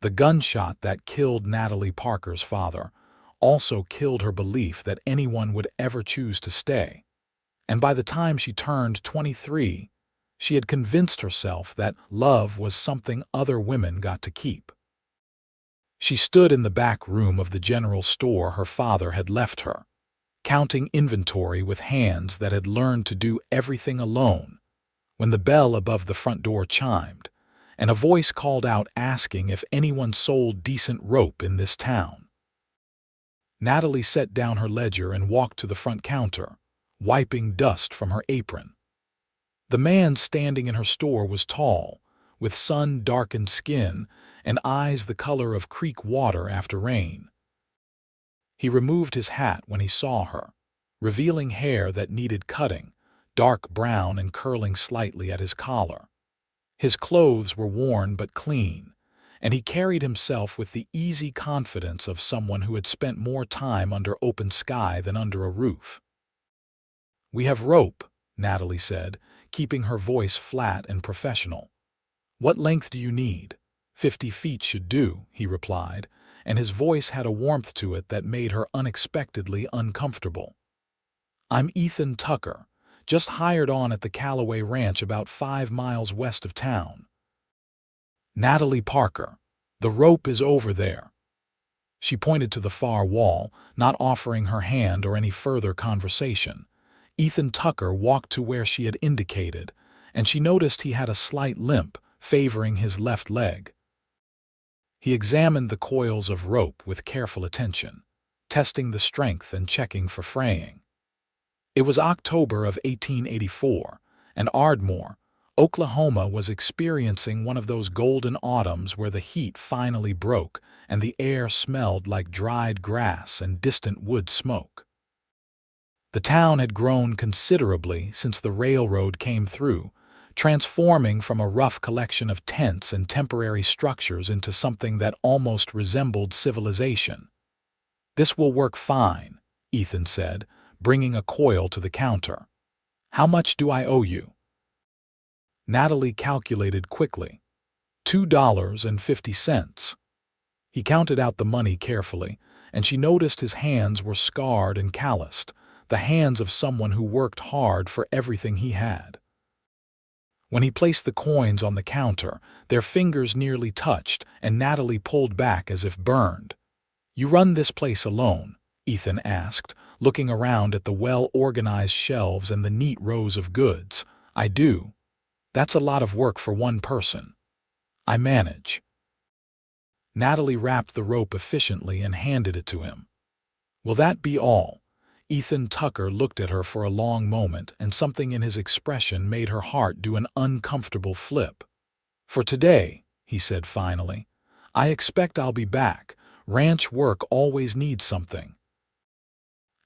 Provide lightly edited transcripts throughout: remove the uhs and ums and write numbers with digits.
The gunshot that killed Natalie Parker's father also killed her belief that anyone would ever choose to stay. And by the time she turned 23, she had convinced herself that love was something other women got to keep. She stood in the back room of the general store her father had left her, counting inventory with hands that had learned to do everything alone, when the bell above the front door chimed, and a voice called out asking if anyone sold decent rope in this town. Natalie set down her ledger and walked to the front counter, wiping dust from her apron. The man standing in her store was tall, with sun-darkened skin and eyes the color of creek water after rain. He removed his hat when he saw her, revealing hair that needed cutting, dark brown and curling slightly at his collar. His clothes were worn but clean, and he carried himself with the easy confidence of someone who had spent more time under open sky than under a roof. "We have rope," Natalie said, keeping her voice flat and professional. "What length do you need?" 50 feet should do, he replied, and his voice had a warmth to it that made her unexpectedly uncomfortable. "I'm Ethan Tucker, just hired on at the Cowboy ranch about 5 miles west of town." "Natalie Parker, the rope is over there." She pointed to the far wall, not offering her hand or any further conversation. Ethan Tucker walked to where she had indicated, and she noticed he had a slight limp, favoring his left leg. He examined the coils of rope with careful attention, testing the strength and checking for fraying. It was October of 1884, and Ardmore, Oklahoma was experiencing one of those golden autumns where the heat finally broke and the air smelled like dried grass and distant wood smoke. The town had grown considerably since the railroad came through, transforming from a rough collection of tents and temporary structures into something that almost resembled civilization. "This will work fine," Ethan said, bringing a coil to the counter. "How much do I owe you?" Natalie calculated quickly. $2.50. He counted out the money carefully, and she noticed his hands were scarred and calloused, the hands of someone who worked hard for everything he had. When he placed the coins on the counter, their fingers nearly touched, and Natalie pulled back as if burned. "You run this place alone?" Ethan asked, looking around at the well-organized shelves and the neat rows of goods. "I do." "That's a lot of work for one person." "I manage." Natalie wrapped the rope efficiently and handed it to him. "Will that be all?" Ethan Tucker looked at her for a long moment, and something in his expression made her heart do an uncomfortable flip. "For today," he said finally. "I expect I'll be back. Ranch work always needs something."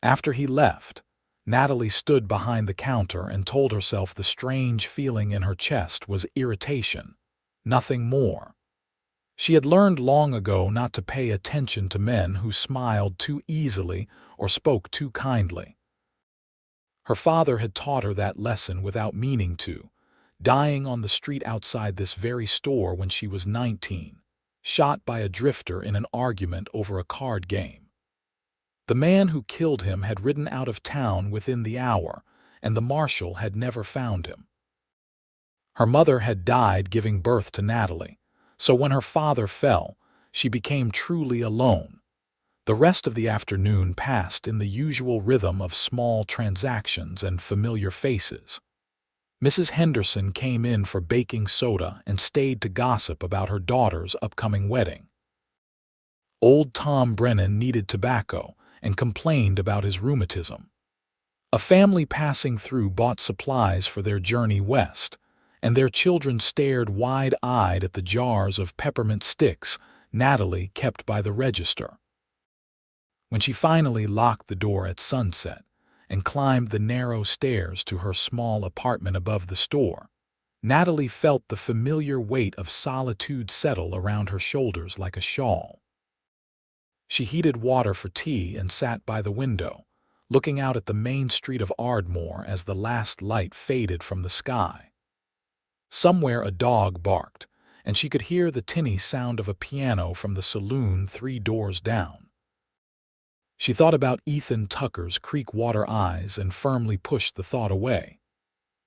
After he left, Natalie stood behind the counter and told herself the strange feeling in her chest was irritation, nothing more. She had learned long ago not to pay attention to men who smiled too easily or spoke too kindly. Her father had taught her that lesson without meaning to, dying on the street outside this very store when she was 19, shot by a drifter in an argument over a card game. The man who killed him had ridden out of town within the hour, and the marshal had never found him. Her mother had died giving birth to Natalie, so when her father fell, she became truly alone. The rest of the afternoon passed in the usual rhythm of small transactions and familiar faces. Mrs. Henderson came in for baking soda and stayed to gossip about her daughter's upcoming wedding. Old Tom Brennan needed tobacco and complained about his rheumatism. A family passing through bought supplies for their journey west, and their children stared wide-eyed at the jars of peppermint sticks Natalie kept by the register. When she finally locked the door at sunset and climbed the narrow stairs to her small apartment above the store, Natalie felt the familiar weight of solitude settle around her shoulders like a shawl. She heated water for tea and sat by the window, looking out at the main street of Ardmore as the last light faded from the sky. Somewhere a dog barked, and she could hear the tinny sound of a piano from the saloon 3 doors down. She thought about Ethan Tucker's creek-water eyes and firmly pushed the thought away.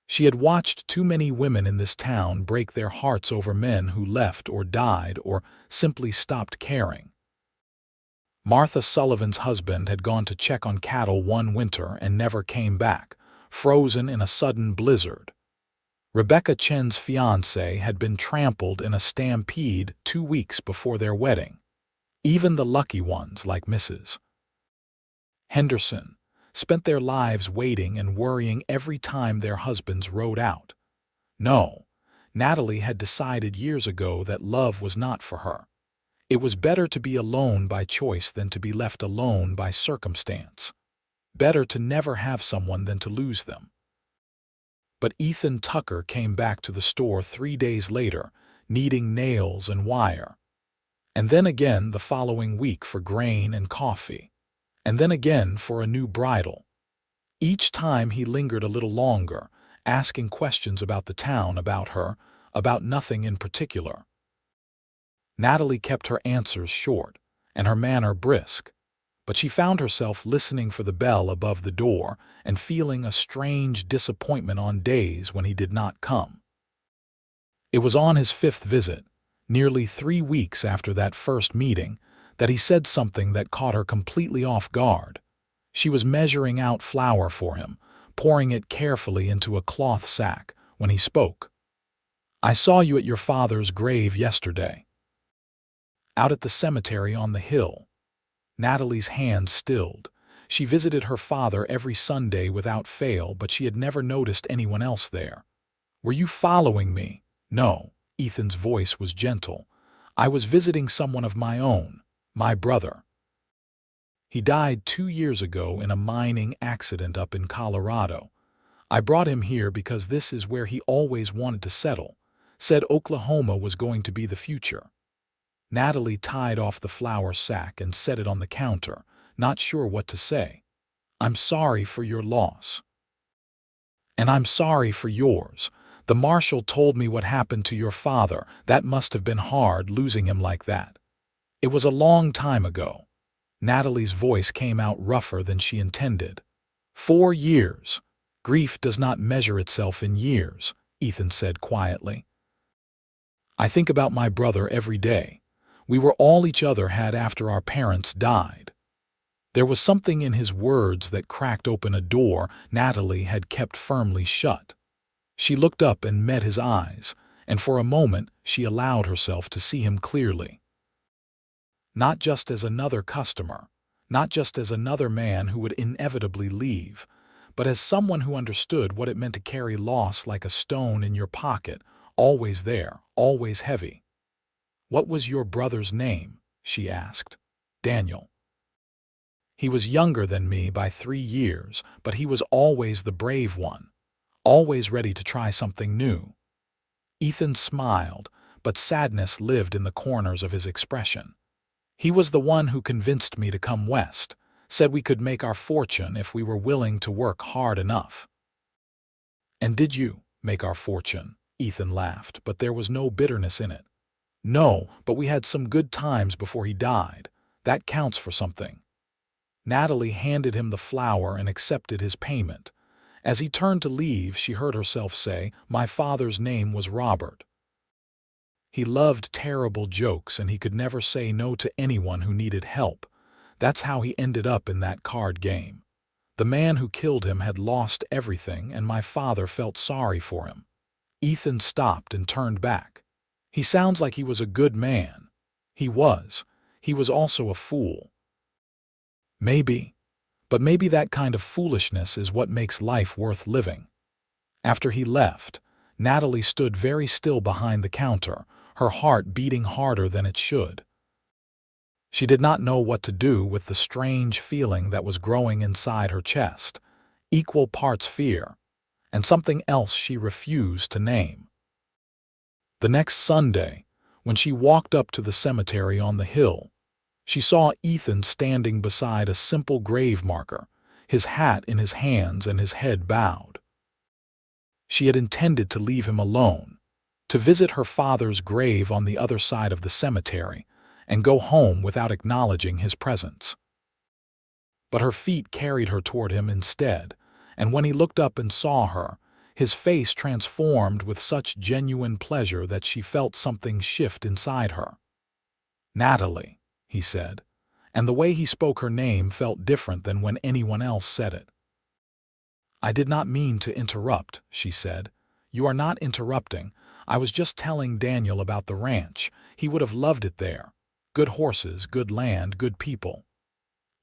She had watched too many women in this town break their hearts over men who left or died or simply stopped caring. Martha Sullivan's husband had gone to check on cattle one winter and never came back, frozen in a sudden blizzard. Rebecca Chen's fiancé had been trampled in a stampede 2 weeks before their wedding. Even the lucky ones, like Mrs. Henderson, spent their lives waiting and worrying every time their husbands rode out. No, Natalie had decided years ago that love was not for her. It was better to be alone by choice than to be left alone by circumstance. Better to never have someone than to lose them. But Ethan Tucker came back to the store 3 days later, needing nails and wire. And then again the following week for grain and coffee. And then again for a new bridle. Each time he lingered a little longer, asking questions about the town, about her, about nothing in particular. Natalie kept her answers short, and her manner brisk, but she found herself listening for the bell above the door and feeling a strange disappointment on days when he did not come. It was on his 5th visit, nearly 3 weeks after that first meeting, that he said something that caught her completely off guard. She was measuring out flour for him, pouring it carefully into a cloth sack, when he spoke. "I saw you at your father's grave yesterday." Out at the cemetery on the hill. Natalie's hand stilled. She visited her father every Sunday without fail, but she had never noticed anyone else there. "Were you following me?" "No." Ethan's voice was gentle. "I was visiting someone of my own, my brother. He died 2 years ago in a mining accident up in Colorado. I brought him here because this is where he always wanted to settle. Said Oklahoma was going to be the future." Natalie tied off the flour sack and set it on the counter, not sure what to say. "I'm sorry for your loss." "And I'm sorry for yours. The marshal told me what happened to your father. That must have been hard, losing him like that." "It was a long time ago." Natalie's voice came out rougher than she intended. 4 years. Grief does not measure itself in years, Ethan said quietly. "I think about my brother every day. We were all each other had after our parents died." There was something in his words that cracked open a door Natalie had kept firmly shut. She looked up and met his eyes, and for a moment she allowed herself to see him clearly. Not just as another customer, not just as another man who would inevitably leave, but as someone who understood what it meant to carry loss like a stone in your pocket, always there, always heavy. "What was your brother's name?" she asked. "Daniel." "He was younger than me by 3 years, but he was always the brave one, always ready to try something new." Ethan smiled, but sadness lived in the corners of his expression. "He was the one who convinced me to come west, said we could make our fortune if we were willing to work hard enough." "And did you make our fortune?" Ethan laughed, but there was no bitterness in it. "No, but we had some good times before he died. That counts for something." Natalie handed him the flour and accepted his payment. As he turned to leave, she heard herself say, "My father's name was Robert." He loved terrible jokes, and he could never say no to anyone who needed help. That's how he ended up in that card game. The man who killed him had lost everything, and my father felt sorry for him. Ethan stopped and turned back. "He sounds like he was a good man." He was. He was also a fool. Maybe. But maybe that kind of foolishness is what makes life worth living. After he left, Natalie stood very still behind the counter, her heart beating harder than it should. She did not know what to do with the strange feeling that was growing inside her chest, equal parts fear, and something else she refused to name. The next Sunday, when she walked up to the cemetery on the hill, she saw Ethan standing beside a simple grave marker, his hat in his hands and his head bowed. She had intended to leave him alone, to visit her father's grave on the other side of the cemetery and go home without acknowledging his presence. But her feet carried her toward him instead, and when he looked up and saw her, his face transformed with such genuine pleasure that she felt something shift inside her. "Natalie," he said, and the way he spoke her name felt different than when anyone else said it. "I did not mean to interrupt," she said. "You are not interrupting. I was just telling Daniel about the ranch. He would have loved it there. Good horses, good land, good people."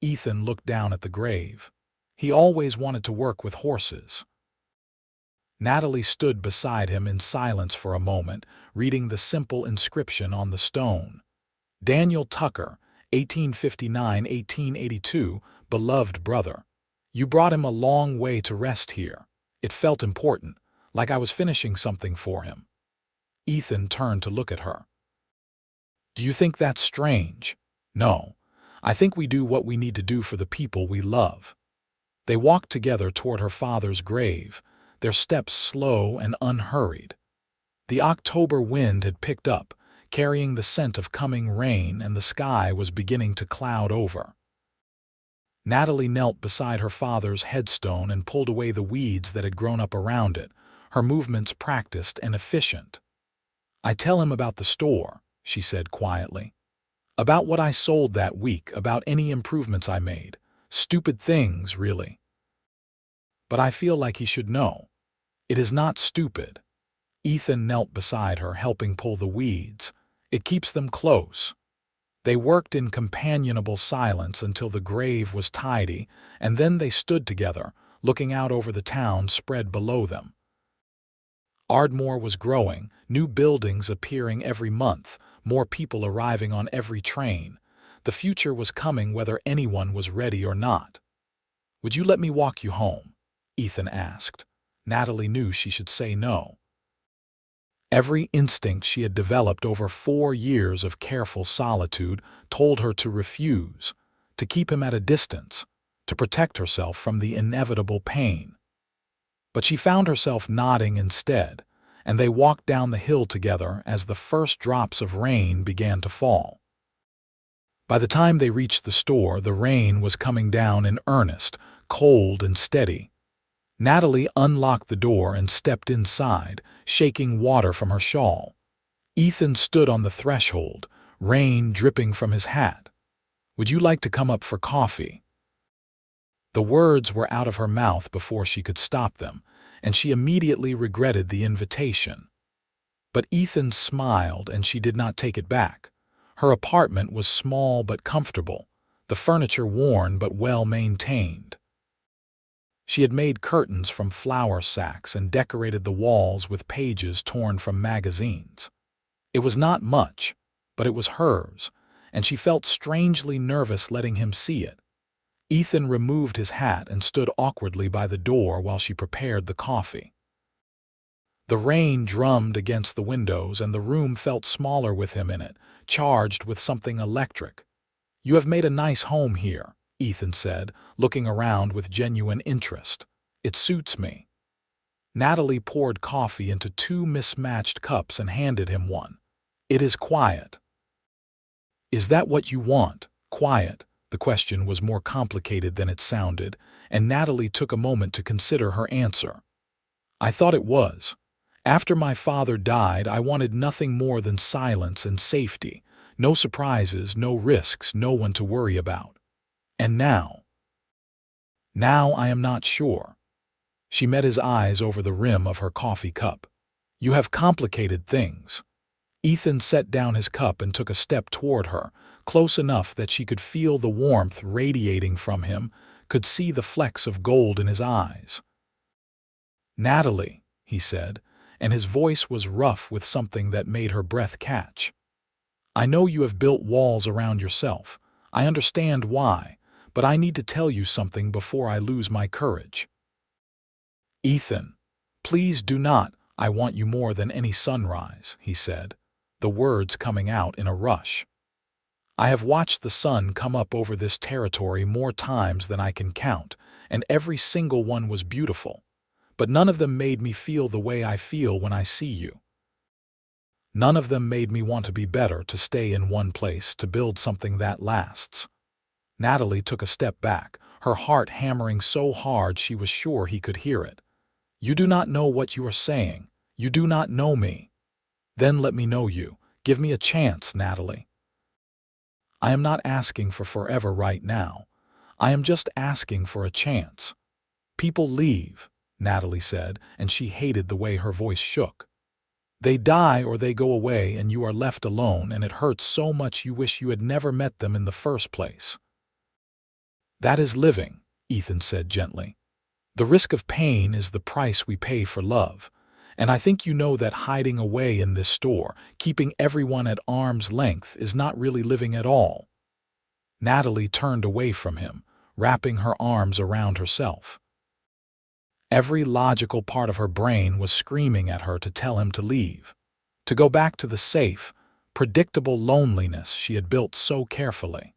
Ethan looked down at the grave. He always wanted to work with horses. Natalie stood beside him in silence for a moment, reading the simple inscription on the stone. "Daniel Tucker, 1859–1882, beloved brother. You brought him a long way to rest here." It felt important, like I was finishing something for him. Ethan turned to look at her. "Do you think that's strange?" "No. I think we do what we need to do for the people we love." They walked together toward her father's grave, their steps slow and unhurried. The October wind had picked up, carrying the scent of coming rain, and the sky was beginning to cloud over. Natalie knelt beside her father's headstone and pulled away the weeds that had grown up around it, her movements practiced and efficient. "I tell him about the store," she said quietly. "About what I sold that week, about any improvements I made. Stupid things, really. But I feel like he should know. It is not stupid." Ethan knelt beside her, helping pull the weeds. "It keeps them close." They worked in companionable silence until the grave was tidy, and then they stood together, looking out over the town spread below them. Ardmore was growing, new buildings appearing every month, more people arriving on every train. The future was coming whether anyone was ready or not. "Would you let me walk you home?" Ethan asked. Natalie knew she should say no. Every instinct she had developed over 4 years of careful solitude told her to refuse, to keep him at a distance, to protect herself from the inevitable pain. But she found herself nodding instead, and they walked down the hill together as the first drops of rain began to fall. By the time they reached the store, the rain was coming down in earnest, cold and steady. Natalie unlocked the door and stepped inside, shaking water from her shawl. Ethan stood on the threshold, rain dripping from his hat. "Would you like to come up for coffee?" The words were out of her mouth before she could stop them, and she immediately regretted the invitation. But Ethan smiled, and she did not take it back. Her apartment was small but comfortable, the furniture worn but well-maintained. She had made curtains from flour sacks and decorated the walls with pages torn from magazines. It was not much, but it was hers, and she felt strangely nervous letting him see it. Ethan removed his hat and stood awkwardly by the door while she prepared the coffee. The rain drummed against the windows, and the room felt smaller with him in it, charged with something electric. "You have made a nice home here," Ethan said, looking around with genuine interest. "It suits me." Natalie poured coffee into 2 mismatched cups and handed him one. "It is quiet." "Is that what you want? Quiet?" The question was more complicated than it sounded, and Natalie took a moment to consider her answer. "I thought it was. After my father died, I wanted nothing more than silence and safety. No surprises, no risks, no one to worry about. And now I am not sure." She met his eyes over the rim of her coffee cup. "You have complicated things." Ethan set down his cup and took a step toward her, close enough that she could feel the warmth radiating from him, could see the flecks of gold in his eyes. "Natalie," he said, and his voice was rough with something that made her breath catch. "I know you have built walls around yourself. I understand why, but I need to tell you something before I lose my courage." "Ethan, please do not. I want you more than any sunrise," he said, the words coming out in a rush. "I have watched the sun come up over this territory more times than I can count, and every single one was beautiful, but none of them made me feel the way I feel when I see you." None of them made me want to be better, to stay in one place, to build something that lasts." Natalie took a step back, her heart hammering so hard she was sure he could hear it. "You do not know what you are saying. You do not know me." "Then let me know you. Give me a chance, Natalie." "I am not asking for forever right now. I am just asking for a chance." "People leave," Natalie said, and she hated the way her voice shook. "They die or they go away and you are left alone, and it hurts so much you wish you had never met them in the first place." "That is living," Ethan said gently. "The risk of pain is the price we pay for love. And I think you know that hiding away in this store, keeping everyone at arm's length, is not really living at all." Natalie turned away from him, wrapping her arms around herself. Every logical part of her brain was screaming at her to tell him to leave, to go back to the safe, predictable loneliness she had built so carefully.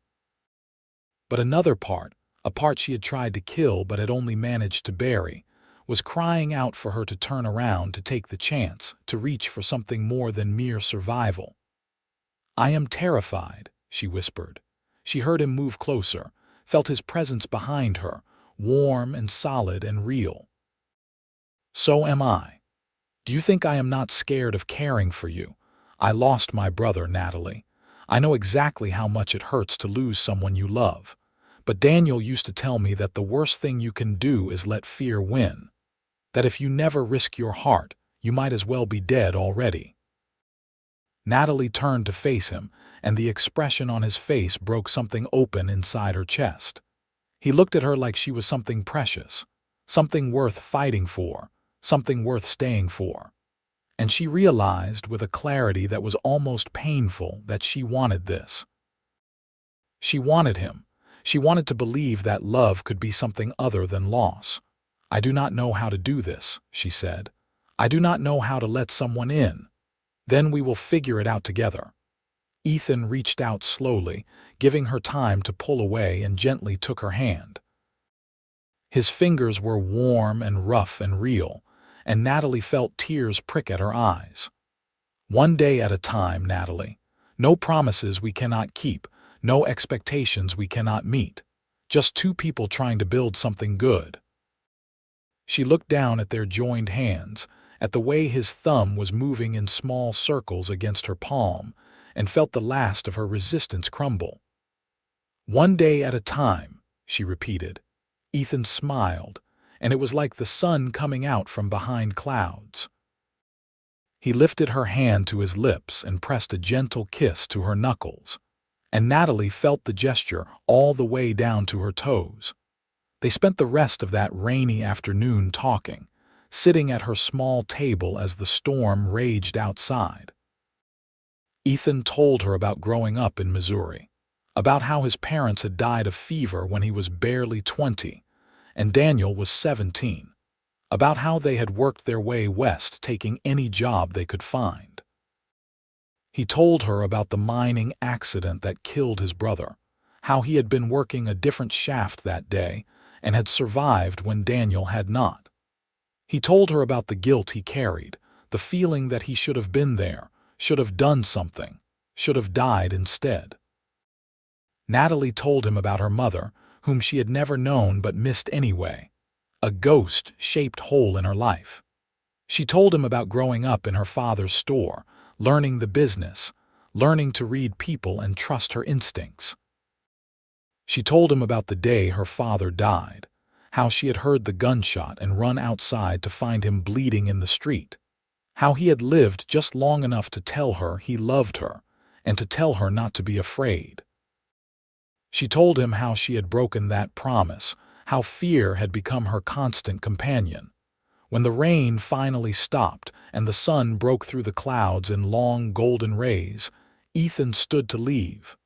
But another part, a part she had tried to kill but had only managed to bury, was crying out for her to turn around, to take the chance, to reach for something more than mere survival. "I am terrified," she whispered. She heard him move closer, felt his presence behind her, warm and solid and real. "So am I. Do you think I am not scared of caring for you? I lost my brother, Natalie. I know exactly how much it hurts to lose someone you love. But Daniel used to tell me that the worst thing you can do is let fear win. That if you never risk your heart, you might as well be dead already." Natalie turned to face him, and the expression on his face broke something open inside her chest. He looked at her like she was something precious, something worth fighting for, something worth staying for. And she realized with a clarity that was almost painful that she wanted this. She wanted him. She wanted to believe that love could be something other than loss. "I do not know how to do this," she said. "I do not know how to let someone in. Then we will figure it out together." Ethan reached out slowly, giving her time to pull away, and gently took her hand. His fingers were warm and rough and real, and Natalie felt tears prick at her eyes. "One day at a time, Natalie. No promises we cannot keep, no expectations we cannot meet. Just two people trying to build something good." She looked down at their joined hands, at the way his thumb was moving in small circles against her palm, and felt the last of her resistance crumble. "One day at a time," she repeated. Ethan smiled, and it was like the sun coming out from behind clouds. He lifted her hand to his lips and pressed a gentle kiss to her knuckles, and Natalie felt the gesture all the way down to her toes. They spent the rest of that rainy afternoon talking, sitting at her small table as the storm raged outside. Ethan told her about growing up in Missouri, about how his parents had died of fever when he was barely 20, and Daniel was 17, about how they had worked their way west, taking any job they could find. He told her about the mining accident that killed his brother, how he had been working a different shaft that day and had survived when Daniel had not. He told her about the guilt he carried, the feeling that he should have been there, should have done something, should have died instead. Natalie told him about her mother, whom she had never known but missed anyway, a ghost-shaped hole in her life. She told him about growing up in her father's store, learning the business, learning to read people and trust her instincts. She told him about the day her father died, how she had heard the gunshot and run outside to find him bleeding in the street, how he had lived just long enough to tell her he loved her and to tell her not to be afraid. She told him how she had broken that promise, how fear had become her constant companion. When the rain finally stopped and the sun broke through the clouds in long golden rays, Ethan stood to leave.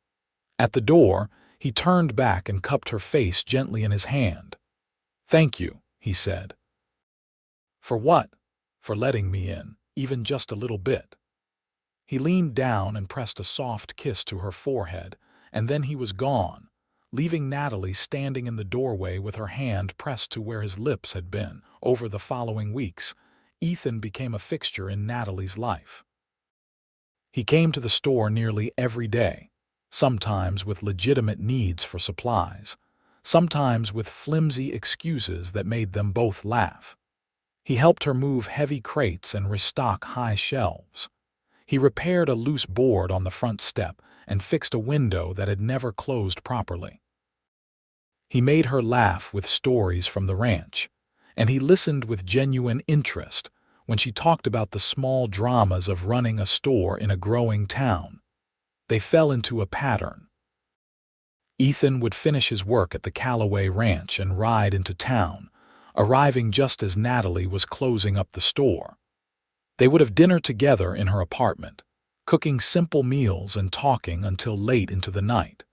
At the door, he turned back and cupped her face gently in his hand. "Thank you," he said. "For what?" "For letting me in, even just a little bit." He leaned down and pressed a soft kiss to her forehead, and then he was gone, leaving Natalie standing in the doorway with her hand pressed to where his lips had been. Over the following weeks, Ethan became a fixture in Natalie's life. He came to the store nearly every day, sometimes with legitimate needs for supplies, sometimes with flimsy excuses that made them both laugh. He helped her move heavy crates and restock high shelves. He repaired a loose board on the front step and fixed a window that had never closed properly. He made her laugh with stories from the ranch, and he listened with genuine interest when she talked about the small dramas of running a store in a growing town. They fell into a pattern. Ethan would finish his work at the Calloway Ranch and ride into town, arriving just as Natalie was closing up the store. They would have dinner together in her apartment, cooking simple meals and talking until late into the night.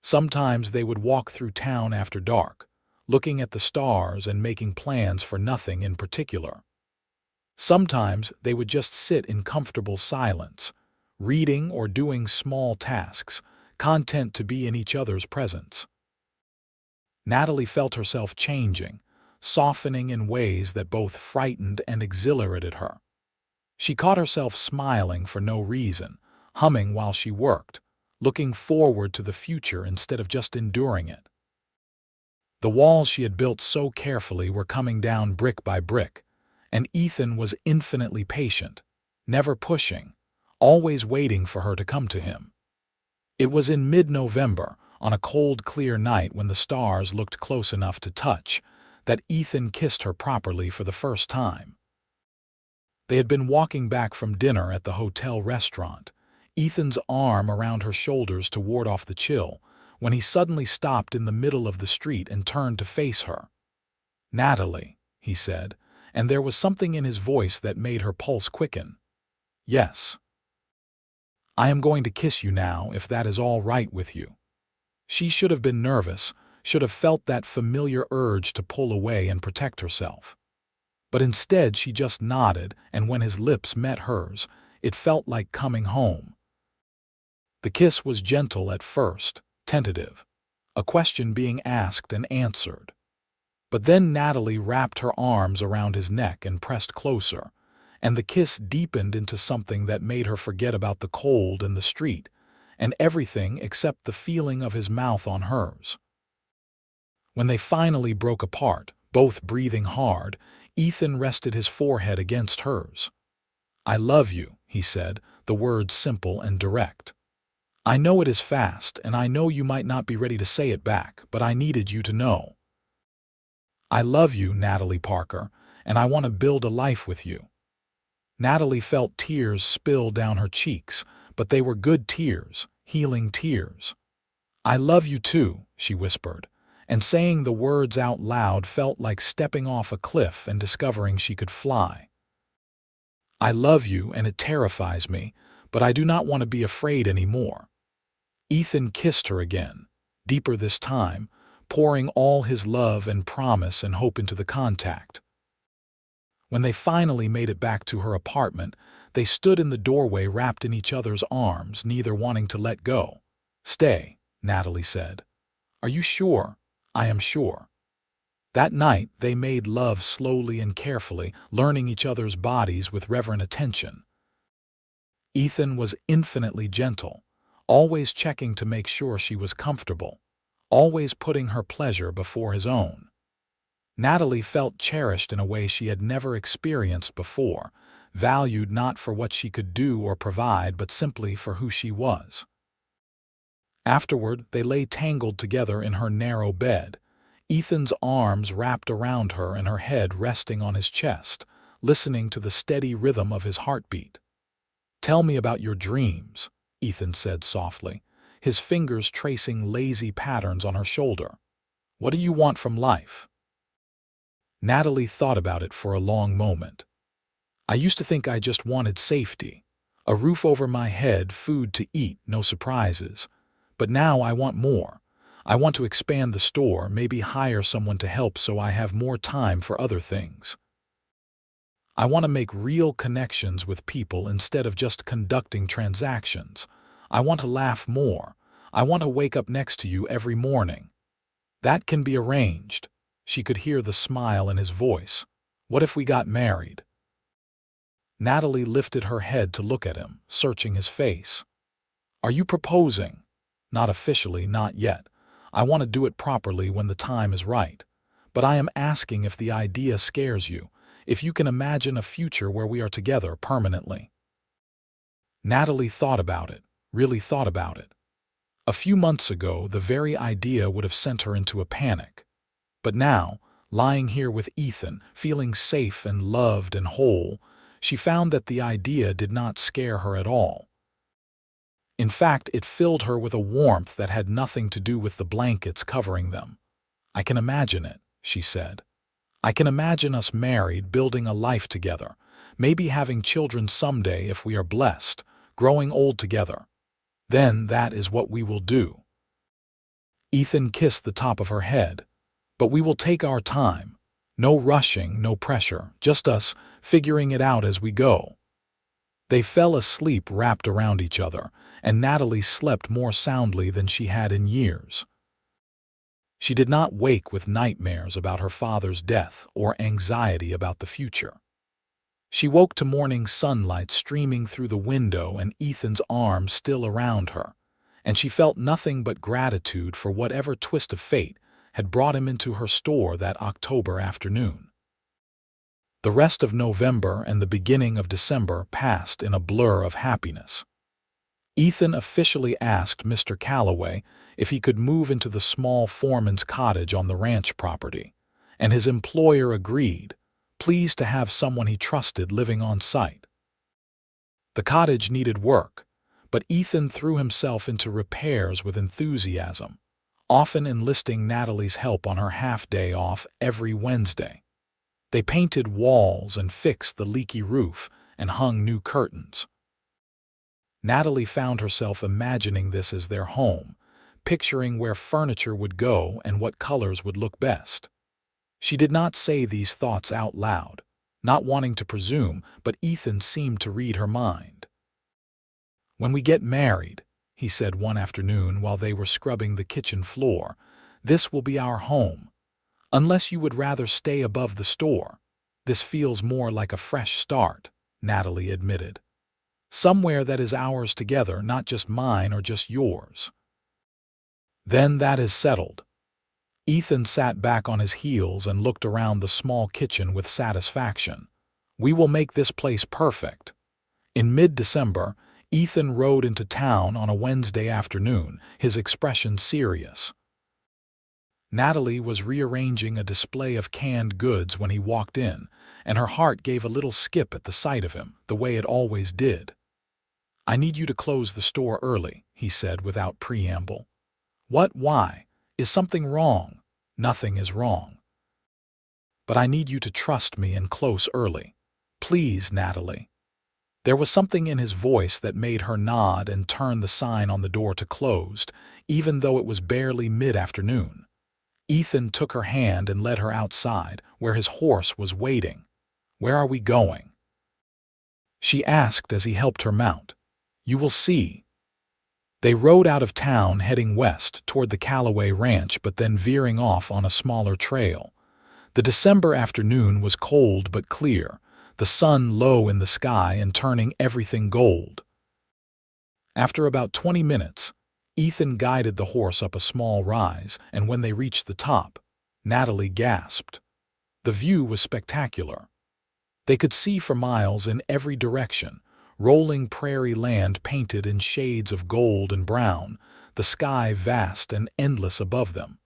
Sometimes they would walk through town after dark, looking at the stars and making plans for nothing in particular. Sometimes they would just sit in comfortable silence, reading or doing small tasks, content to be in each other's presence. Natalie felt herself changing, softening in ways that both frightened and exhilarated her. She caught herself smiling for no reason, humming while she worked, looking forward to the future instead of just enduring it. The walls she had built so carefully were coming down brick by brick, and Ethan was infinitely patient, never pushing, always waiting for her to come to him. It was in mid-November, on a cold, clear night when the stars looked close enough to touch, that Ethan kissed her properly for the first time. They had been walking back from dinner at the hotel restaurant, Ethan's arm around her shoulders to ward off the chill, when he suddenly stopped in the middle of the street and turned to face her. "Natalie," he said, and there was something in his voice that made her pulse quicken. "Yes. I am going to kiss you now, if that is all right with you." She should have been nervous, should have felt that familiar urge to pull away and protect herself. But instead she just nodded, and when his lips met hers, it felt like coming home. The kiss was gentle at first, tentative, a question being asked and answered. But then Natalie wrapped her arms around his neck and pressed closer, and the kiss deepened into something that made her forget about the cold and the street, and everything except the feeling of his mouth on hers. When they finally broke apart, both breathing hard, Ethan rested his forehead against hers. "I love you," he said, the words simple and direct. "I know it is fast, and I know you might not be ready to say it back, but I needed you to know. I love you, Natalie Parker, and I want to build a life with you." Natalie felt tears spill down her cheeks, but they were good tears, healing tears. "I love you too," she whispered, and saying the words out loud felt like stepping off a cliff and discovering she could fly. "I love you, and it terrifies me, but I do not want to be afraid anymore." Ethan kissed her again, deeper this time, pouring all his love and promise and hope into the contact. When they finally made it back to her apartment, they stood in the doorway wrapped in each other's arms, neither wanting to let go. "Stay," Natalie said. "Are you sure?" "I am sure." That night they made love slowly and carefully, learning each other's bodies with reverent attention. Ethan was infinitely gentle, always checking to make sure she was comfortable, always putting her pleasure before his own. Natalie felt cherished in a way she had never experienced before, valued not for what she could do or provide, but simply for who she was. Afterward, they lay tangled together in her narrow bed, Ethan's arms wrapped around her and her head resting on his chest, listening to the steady rhythm of his heartbeat. "Tell me about your dreams," Ethan said softly, his fingers tracing lazy patterns on her shoulder. "What do you want from life?" Natalie thought about it for a long moment. "I used to think I just wanted safety, a roof over my head, food to eat, no surprises. But now I want more. I want to expand the store, maybe hire someone to help so I have more time for other things. I want to make real connections with people instead of just conducting transactions. I want to laugh more. I want to wake up next to you every morning. That can be arranged." She could hear the smile in his voice. "What if we got married?" Natalie lifted her head to look at him, searching his face. "Are you proposing?" "Not officially, not yet. I want to do it properly when the time is right. But I am asking if the idea scares you, if you can imagine a future where we are together permanently." Natalie thought about it, really thought about it. A few months ago, the very idea would have sent her into a panic. But now, lying here with Ethan, feeling safe and loved and whole, she found that the idea did not scare her at all. In fact, it filled her with a warmth that had nothing to do with the blankets covering them. "I can imagine it," she said. "I can imagine us married, building a life together, maybe having children someday if we are blessed, growing old together. Then that is what we will do." Ethan kissed the top of her head. "But we will take our time. No rushing, no pressure, just us figuring it out as we go." They fell asleep wrapped around each other, and Natalie slept more soundly than she had in years. She did not wake with nightmares about her father's death or anxiety about the future. She woke to morning sunlight streaming through the window and Ethan's arms still around her, and she felt nothing but gratitude for whatever twist of fate had brought him into her store that October afternoon. The rest of November and the beginning of December passed in a blur of happiness. Ethan officially asked Mr. Calloway if he could move into the small foreman's cottage on the ranch property, and his employer agreed, pleased to have someone he trusted living on site. The cottage needed work, but Ethan threw himself into repairs with enthusiasm, often enlisting Natalie's help on her half-day off every Wednesday. They painted walls and fixed the leaky roof and hung new curtains. Natalie found herself imagining this as their home, picturing where furniture would go and what colors would look best. She did not say these thoughts out loud, not wanting to presume, but Ethan seemed to read her mind. "When we get married," he said one afternoon while they were scrubbing the kitchen floor, "this will be our home. Unless you would rather stay above the store. This feels more like a fresh start," Natalie admitted. "Somewhere that is ours together, not just mine or just yours." "Then that is settled." Ethan sat back on his heels and looked around the small kitchen with satisfaction. "We will make this place perfect." In mid-December, Ethan rode into town on a Wednesday afternoon, his expression serious. Natalie was rearranging a display of canned goods when he walked in, and her heart gave a little skip at the sight of him, the way it always did. "I need you to close the store early," he said without preamble. "What? Why? Is something wrong?" "Nothing is wrong. But I need you to trust me and close early. Please, Natalie." There was something in his voice that made her nod and turn the sign on the door to closed, even though it was barely mid-afternoon. Ethan took her hand and led her outside, where his horse was waiting. "Where are we going?" she asked as he helped her mount. "You will see." They rode out of town heading west toward the Calloway Ranch, but then veering off on a smaller trail. The December afternoon was cold but clear, the sun low in the sky and turning everything gold. After about 20 minutes, Ethan guided the horse up a small rise, and when they reached the top, Natalie gasped. The view was spectacular. They could see for miles in every direction, rolling prairie land painted in shades of gold and brown, the sky vast and endless above them.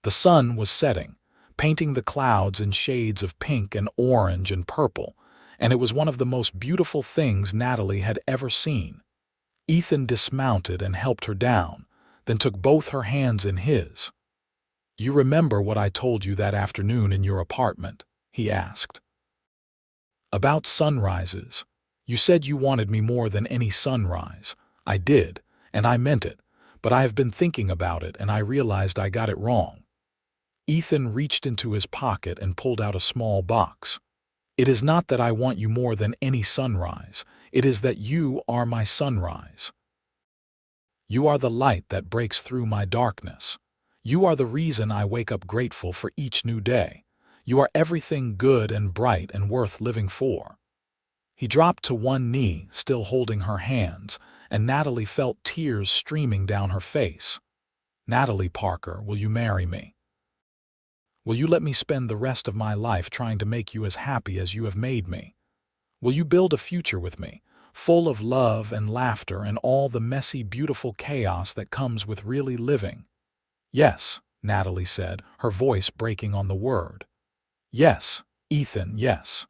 The sun was setting, painting the clouds in shades of pink and orange and purple, and it was one of the most beautiful things Natalie had ever seen. Ethan dismounted and helped her down, then took both her hands in his. "You remember what I told you that afternoon in your apartment?" he asked. "About sunrises. You said you wanted me more than any sunrise. I did, and I meant it, but I have been thinking about it and I realized I got it wrong." Ethan reached into his pocket and pulled out a small box. "It is not that I want you more than any sunrise. It is that you are my sunrise. You are the light that breaks through my darkness. You are the reason I wake up grateful for each new day. You are everything good and bright and worth living for." He dropped to one knee, still holding her hands, and Natalie felt tears streaming down her face. "Natalie Parker, will you marry me? Will you let me spend the rest of my life trying to make you as happy as you have made me? Will you build a future with me, full of love and laughter and all the messy, beautiful chaos that comes with really living?" "Yes," Natalie said, her voice breaking on the word. "Yes, Ethan, yes."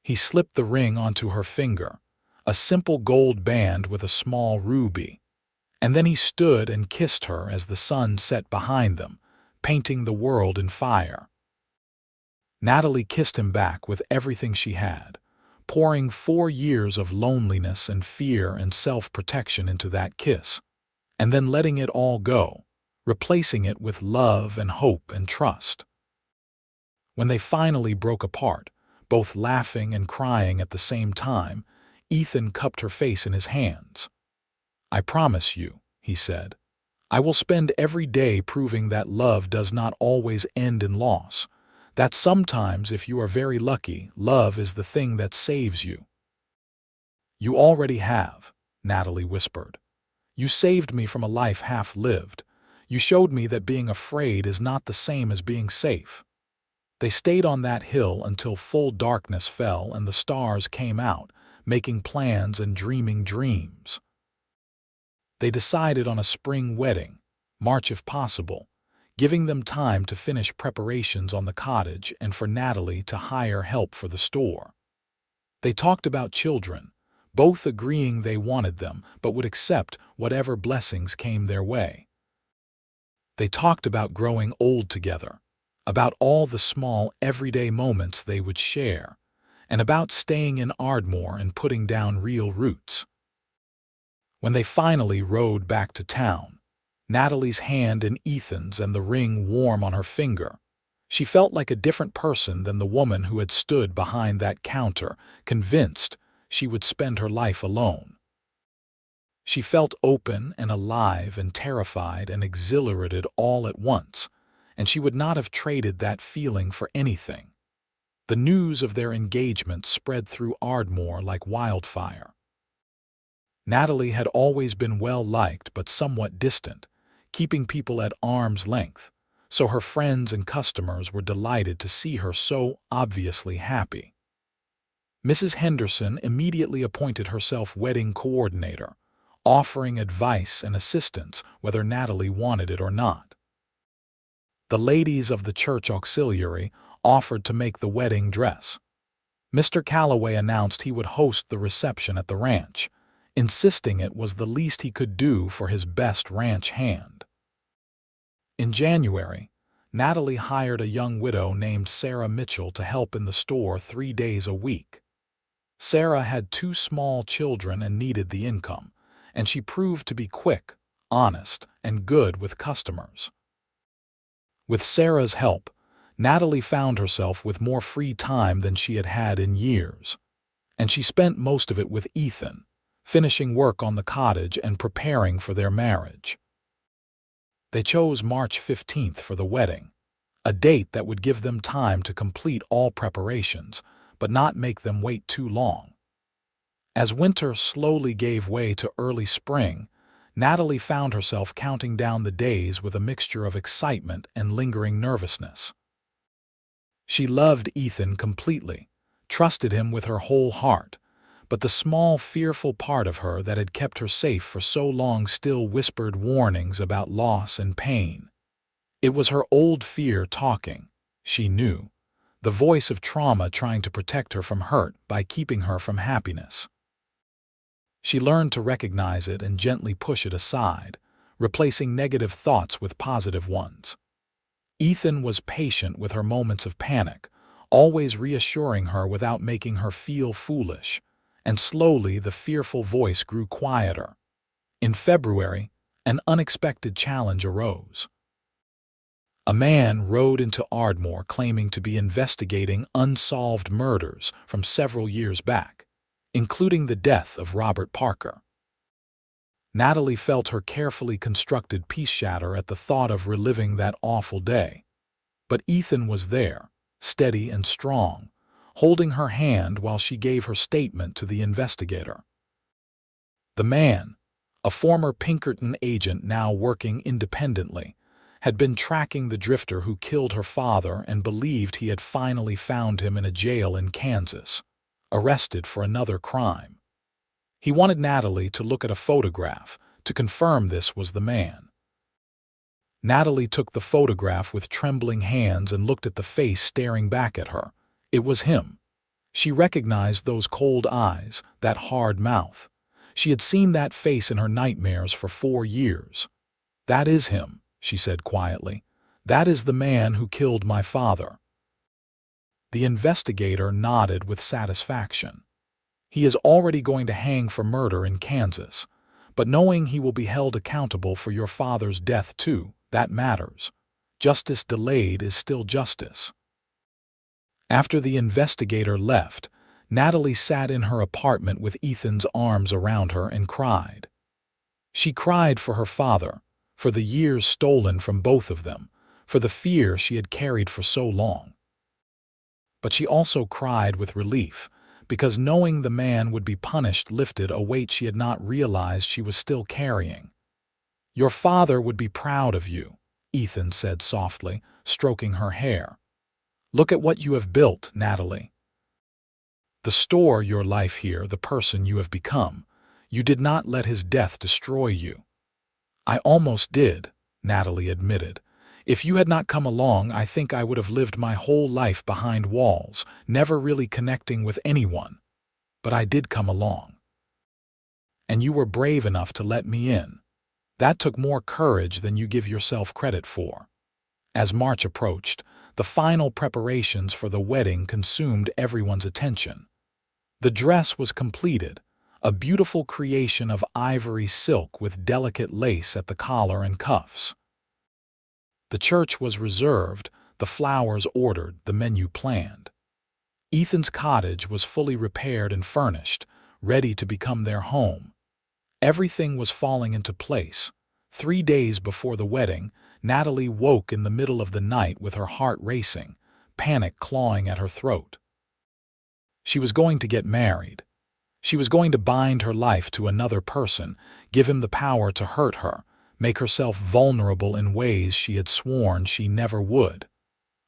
He slipped the ring onto her finger, a simple gold band with a small ruby, and then he stood and kissed her as the sun set behind them, painting the world in fire. Natalie kissed him back with everything she had, pouring 4 years of loneliness and fear and self-protection into that kiss, and then letting it all go, replacing it with love and hope and trust. When they finally broke apart, both laughing and crying at the same time, Ethan cupped her face in his hands. "I promise you," he said, "I will spend every day proving that love does not always end in loss, that sometimes, if you are very lucky, love is the thing that saves you." "You already have," Natalie whispered. "You saved me from a life half lived. You showed me that being afraid is not the same as being safe." They stayed on that hill until full darkness fell and the stars came out, making plans and dreaming dreams. They decided on a spring wedding, March if possible, giving them time to finish preparations on the cottage and for Natalie to hire help for the store. They talked about children, both agreeing they wanted them but would accept whatever blessings came their way. They talked about growing old together, about all the small, everyday moments they would share, and about staying in Ardmore and putting down real roots. When they finally rode back to town, Natalie's hand in Ethan's and the ring warm on her finger, she felt like a different person than the woman who had stood behind that counter, convinced she would spend her life alone. She felt open and alive and terrified and exhilarated all at once, and she would not have traded that feeling for anything. The news of their engagement spread through Ardmore like wildfire. Natalie had always been well-liked but somewhat distant, keeping people at arm's length, so her friends and customers were delighted to see her so obviously happy. Mrs. Henderson immediately appointed herself wedding coordinator, offering advice and assistance whether Natalie wanted it or not. The ladies of the church auxiliary offered to make the wedding dress. Mr. Calloway announced he would host the reception at the ranch, insisting it was the least he could do for his best ranch hand. In January, Natalie hired a young widow named Sarah Mitchell to help in the store 3 days a week. Sarah had 2 small children and needed the income, and she proved to be quick, honest, and good with customers. With Sarah's help, Natalie found herself with more free time than she had had in years, and she spent most of it with Ethan, finishing work on the cottage and preparing for their marriage. They chose March 15th for the wedding, a date that would give them time to complete all preparations, but not make them wait too long. As winter slowly gave way to early spring, Natalie found herself counting down the days with a mixture of excitement and lingering nervousness. She loved Ethan completely, trusted him with her whole heart, but the small, fearful part of her that had kept her safe for so long still whispered warnings about loss and pain. It was her old fear talking, she knew, the voice of trauma trying to protect her from hurt by keeping her from happiness. She learned to recognize it and gently push it aside, replacing negative thoughts with positive ones. Ethan was patient with her moments of panic, always reassuring her without making her feel foolish, and slowly the fearful voice grew quieter. In February, an unexpected challenge arose. A man rode into Ardmore claiming to be investigating unsolved murders from several years back, including the death of Robert Parker. Natalie felt her carefully constructed peace shatter at the thought of reliving that awful day. But Ethan was there, steady and strong, holding her hand while she gave her statement to the investigator. The man, a former Pinkerton agent now working independently, had been tracking the drifter who killed her father and believed he had finally found him in a jail in Kansas, arrested for another crime. He wanted Natalie to look at a photograph to confirm this was the man. Natalie took the photograph with trembling hands and looked at the face staring back at her. It was him. She recognized those cold eyes, that hard mouth. She had seen that face in her nightmares for 4 years. "That is him," she said quietly. "That is the man who killed my father." The investigator nodded with satisfaction. He is already going to hang for murder in Kansas, but knowing he will be held accountable for your father's death too, that matters. Justice delayed is still justice. After the investigator left, Natalie sat in her apartment with Ethan's arms around her and cried. She cried for her father, for the years stolen from both of them, for the fear she had carried for so long. But she also cried with relief, because knowing the man would be punished lifted a weight she had not realized she was still carrying. "Your father would be proud of you," Ethan said softly, stroking her hair. "Look at what you have built, Natalie. The store your life here, the person you have become. You did not let his death destroy you." "I almost did," Natalie admitted. "If you had not come along, I think I would have lived my whole life behind walls, never really connecting with anyone. But I did come along. And you were brave enough to let me in. That took more courage than you give yourself credit for." As March approached, the final preparations for the wedding consumed everyone's attention. The dress was completed, a beautiful creation of ivory silk with delicate lace at the collar and cuffs. The church was reserved, the flowers ordered, the menu planned. Ethan's cottage was fully repaired and furnished, ready to become their home. Everything was falling into place. 3 days before the wedding, Natalie woke in the middle of the night with her heart racing, panic clawing at her throat. She was going to get married. She was going to bind her life to another person, give him the power to hurt her, make herself vulnerable in ways she had sworn she never would.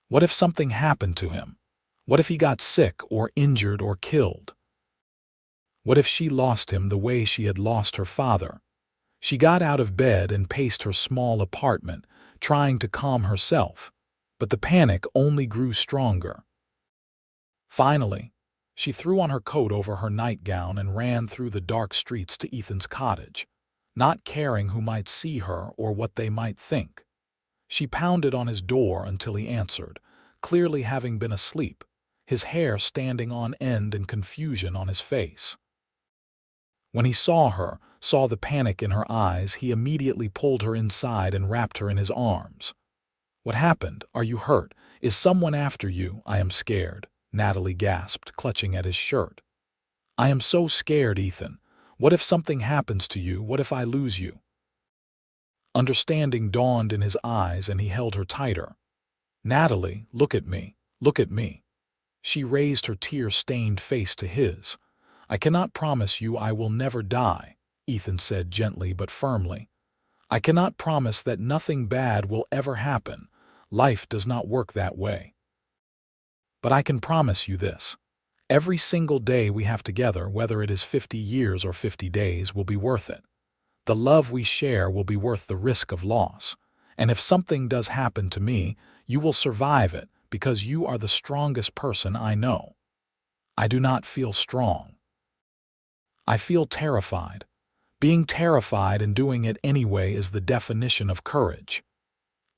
What if something happened to him? What if he got sick or injured or killed? What if she lost him the way she had lost her father? She got out of bed and paced her small apartment, trying to calm herself, but the panic only grew stronger. Finally, she threw on her coat over her nightgown and ran through the dark streets to Ethan's cottage, not caring who might see her or what they might think. She pounded on his door until he answered, clearly having been asleep, his hair standing on end in confusion on his face. When he saw her, saw the panic in her eyes, he immediately pulled her inside and wrapped her in his arms. "What happened? Are you hurt? Is someone after you? I am scared," Natalie gasped, clutching at his shirt. "I am so scared, Ethan. What if something happens to you? What if I lose you?" Understanding dawned in his eyes and he held her tighter. "Natalie, look at me. Look at me." She raised her tear-stained face to his. "I cannot promise you I will never die," Ethan said gently but firmly. "I cannot promise that nothing bad will ever happen. Life does not work that way. But I can promise you this. Every single day we have together, whether it is 50 years or 50 days, will be worth it. The love we share will be worth the risk of loss. And if something does happen to me, you will survive it because you are the strongest person I know. I do not feel strong. I feel terrified. Being terrified and doing it anyway is the definition of courage."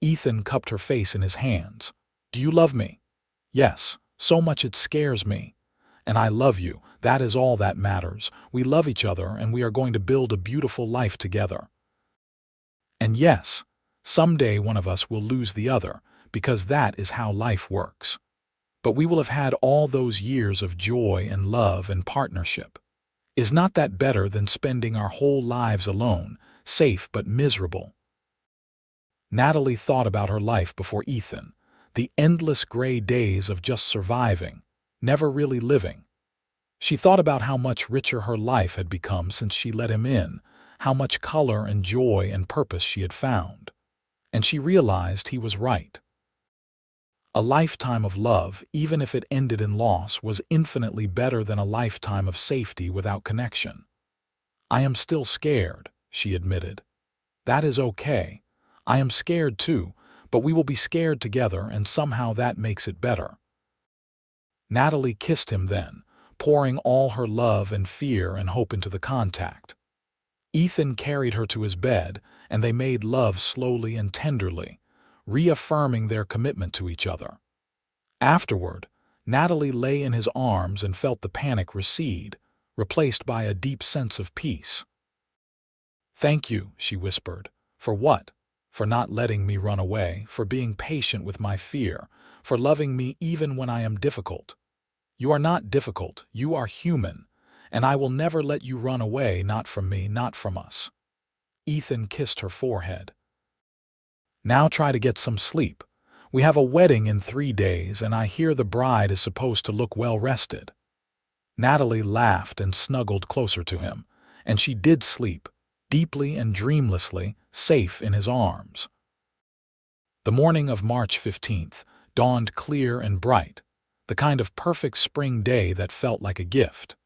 Ethan cupped her face in his hands. "Do you love me?" "Yes, so much it scares me. And I love you. That is all that matters. We love each other and we are going to build a beautiful life together. And yes, someday one of us will lose the other, because that is how life works. But we will have had all those years of joy and love and partnership. Is not that better than spending our whole lives alone, safe but miserable?" Natalie thought about her life before Ethan, the endless gray days of just surviving, never really living. She thought about how much richer her life had become since she let him in, how much color and joy and purpose she had found. And she realized he was right. A lifetime of love, even if it ended in loss, was infinitely better than a lifetime of safety without connection. "I am still scared," she admitted. "That is okay. I am scared too, but we will be scared together, and somehow that makes it better." Natalie kissed him then, pouring all her love and fear and hope into the contact. Ethan carried her to his bed, and they made love slowly and tenderly, reaffirming their commitment to each other. Afterward, Natalie lay in his arms and felt the panic recede, replaced by a deep sense of peace. "Thank you," she whispered. "For what? For not letting me run away, for being patient with my fear, for loving me even when I am difficult. You are not difficult, you are human, and I will never let you run away, not from me, not from us." Ethan kissed her forehead. "Now try to get some sleep. We have a wedding in 3 days, and I hear the bride is supposed to look well rested." Natalie laughed and snuggled closer to him, and she did sleep, deeply and dreamlessly, safe in his arms. The morning of March 15th dawned clear and bright, the kind of perfect spring day that felt like a gift.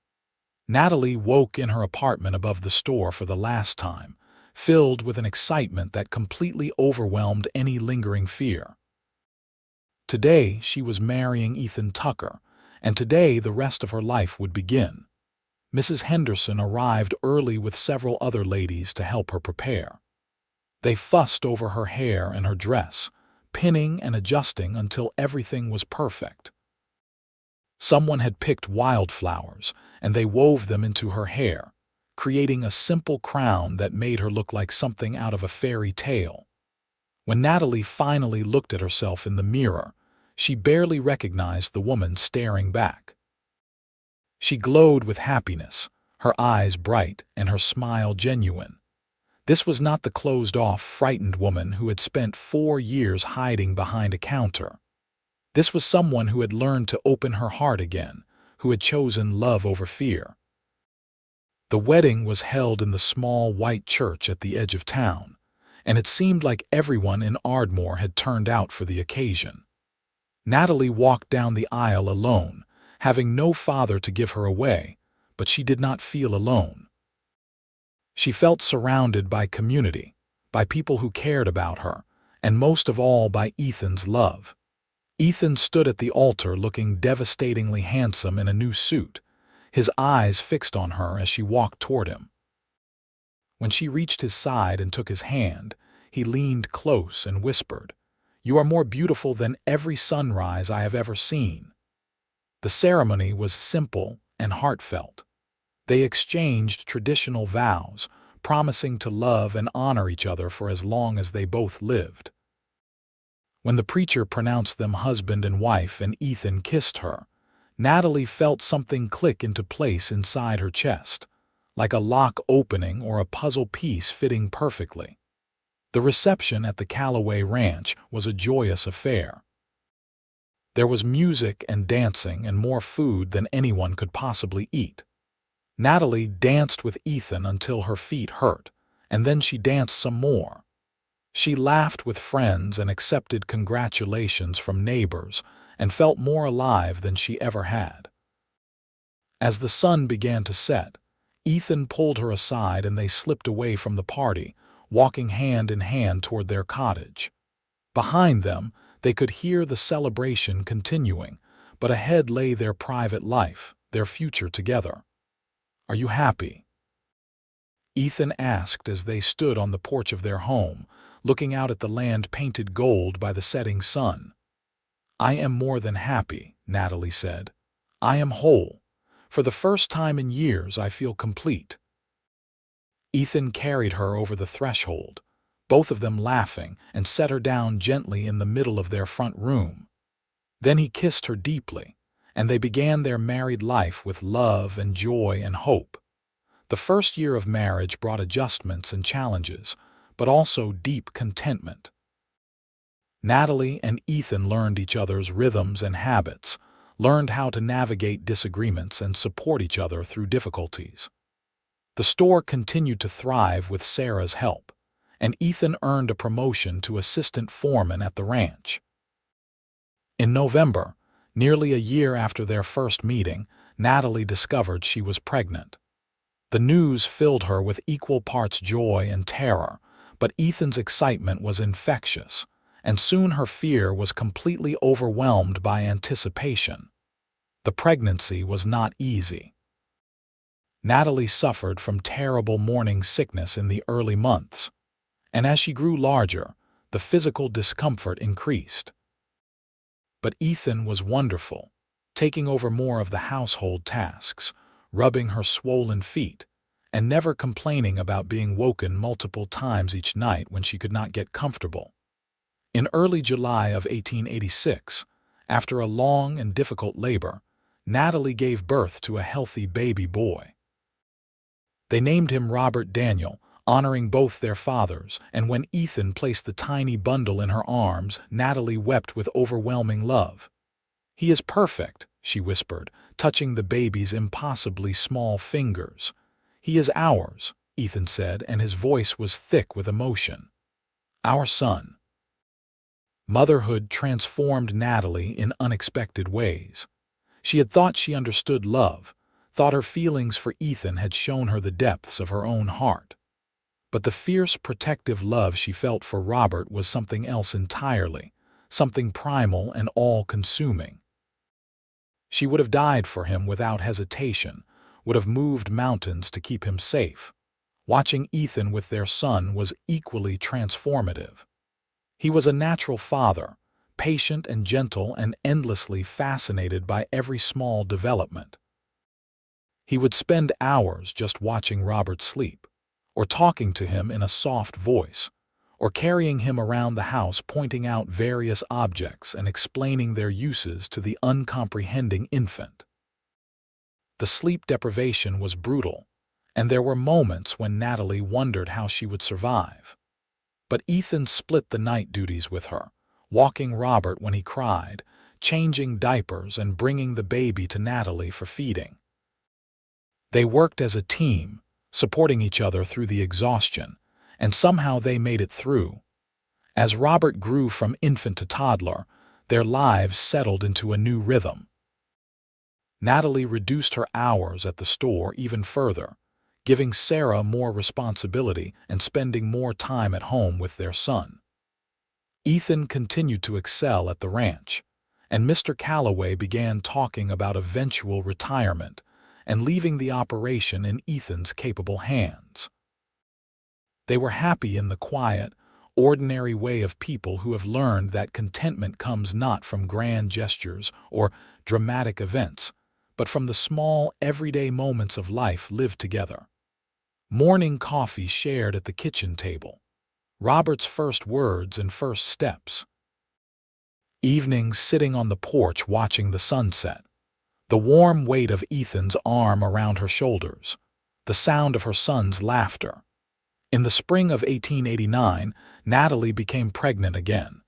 Natalie woke in her apartment above the store for the last time, filled with an excitement that completely overwhelmed any lingering fear. Today she was marrying Ethan Tucker, and today the rest of her life would begin. Mrs. Henderson arrived early with several other ladies to help her prepare. They fussed over her hair and her dress, pinning and adjusting until everything was perfect. Someone had picked wildflowers, and they wove them into her hair, creating a simple crown that made her look like something out of a fairy tale. When Natalie finally looked at herself in the mirror, she barely recognized the woman staring back. She glowed with happiness, her eyes bright and her smile genuine. This was not the closed-off, frightened woman who had spent 4 years hiding behind a counter. This was someone who had learned to open her heart again, who had chosen love over fear. The wedding was held in the small white church at the edge of town, and it seemed like everyone in Ardmore had turned out for the occasion. Natalie walked down the aisle alone, having no father to give her away, but she did not feel alone. She felt surrounded by community, by people who cared about her, and most of all by Ethan's love. Ethan stood at the altar looking devastatingly handsome in a new suit, his eyes fixed on her as she walked toward him. When she reached his side and took his hand, he leaned close and whispered, "You are more beautiful than every sunrise I have ever seen." The ceremony was simple and heartfelt. They exchanged traditional vows, promising to love and honor each other for as long as they both lived. When the preacher pronounced them husband and wife and Ethan kissed her, Natalie felt something click into place inside her chest, like a lock opening or a puzzle piece fitting perfectly. The reception at the Calloway Ranch was a joyous affair. There was music and dancing and more food than anyone could possibly eat. Natalie danced with Ethan until her feet hurt, and then she danced some more. She laughed with friends and accepted congratulations from neighbors and felt more alive than she ever had. As the sun began to set, Ethan pulled her aside and they slipped away from the party, walking hand in hand toward their cottage. Behind them, they could hear the celebration continuing, but ahead lay their private life, their future together. "Are you happy?" Ethan asked as they stood on the porch of their home, looking out at the land painted gold by the setting sun. "I am more than happy," Natalie said. "I am whole. For the first time in years, I feel complete." Ethan carried her over the threshold, both of them laughing, and set her down gently in the middle of their front room. Then he kissed her deeply, and they began their married life with love and joy and hope. The first year of marriage brought adjustments and challenges, but also deep contentment. Natalie and Ethan learned each other's rhythms and habits, learned how to navigate disagreements and support each other through difficulties. The store continued to thrive with Sarah's help, and Ethan earned a promotion to assistant foreman at the ranch. In November, nearly a year after their first meeting, Natalie discovered she was pregnant. The news filled her with equal parts joy and terror, but Ethan's excitement was infectious, and soon her fear was completely overwhelmed by anticipation. The pregnancy was not easy. Natalie suffered from terrible morning sickness in the early months, and as she grew larger, the physical discomfort increased. But Ethan was wonderful, taking over more of the household tasks, rubbing her swollen feet, and never complaining about being woken multiple times each night when she could not get comfortable. In early July of 1886, after a long and difficult labor, Natalie gave birth to a healthy baby boy. They named him Robert Daniel, honoring both their fathers, and when Ethan placed the tiny bundle in her arms, Natalie wept with overwhelming love. "He is perfect," she whispered, touching the baby's impossibly small fingers. "He is ours," Ethan said, and his voice was thick with emotion. "Our son." Motherhood transformed Natalie in unexpected ways. She had thought she understood love, thought her feelings for Ethan had shown her the depths of her own heart. But the fierce, protective love she felt for Robert was something else entirely, something primal and all-consuming. She would have died for him without hesitation, would have moved mountains to keep him safe. Watching Ethan with their son was equally transformative. He was a natural father, patient and gentle and endlessly fascinated by every small development. He would spend hours just watching Robert sleep, or talking to him in a soft voice, or carrying him around the house pointing out various objects and explaining their uses to the uncomprehending infant. The sleep deprivation was brutal, and there were moments when Natalie wondered how she would survive. But Ethan split the night duties with her, walking Robert when he cried, changing diapers and bringing the baby to Natalie for feeding. They worked as a team, supporting each other through the exhaustion, and somehow they made it through. As Robert grew from infant to toddler, their lives settled into a new rhythm. Natalie reduced her hours at the store even further, giving Sarah more responsibility and spending more time at home with their son. Ethan continued to excel at the ranch, and Mr. Calloway began talking about eventual retirement and leaving the operation in Ethan's capable hands. They were happy in the quiet, ordinary way of people who have learned that contentment comes not from grand gestures or dramatic events, but from the small, everyday moments of life lived together. Morning coffee shared at the kitchen table. Robert's first words and first steps. Evenings sitting on the porch watching the sunset. The warm weight of Ethan's arm around her shoulders. The sound of her son's laughter. In the spring of 1889, Natalie became pregnant again.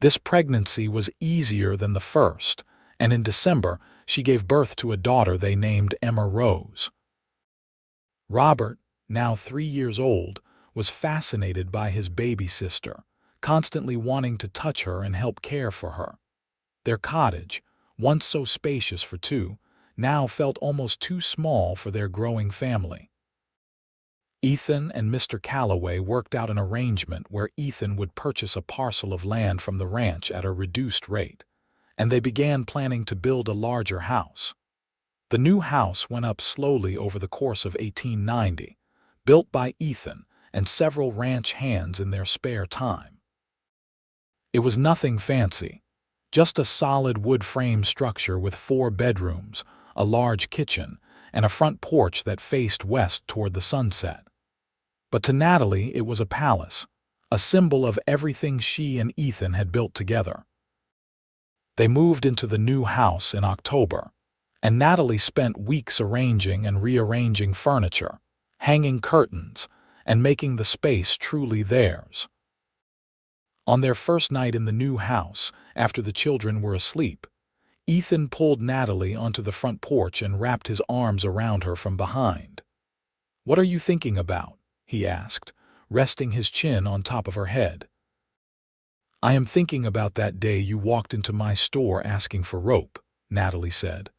This pregnancy was easier than the first, and in December, she gave birth to a daughter they named Emma Rose. Robert, now 3 years old, was fascinated by his baby sister, constantly wanting to touch her and help care for her. Their cottage, once so spacious for two, now felt almost too small for their growing family. Ethan and Mr. Calloway worked out an arrangement where Ethan would purchase a parcel of land from the ranch at a reduced rate, and they began planning to build a larger house. The new house went up slowly over the course of 1890, built by Ethan and several ranch hands in their spare time. It was nothing fancy, just a solid wood frame structure with 4 bedrooms, a large kitchen, and a front porch that faced west toward the sunset. But to Natalie it was a palace, a symbol of everything she and Ethan had built together. They moved into the new house in October, and Natalie spent weeks arranging and rearranging furniture, hanging curtains, and making the space truly theirs. On their first night in the new house, after the children were asleep, Ethan pulled Natalie onto the front porch and wrapped his arms around her from behind. "What are you thinking about?" he asked, resting his chin on top of her head. "I am thinking about that day you walked into my store asking for rope," Natalie said.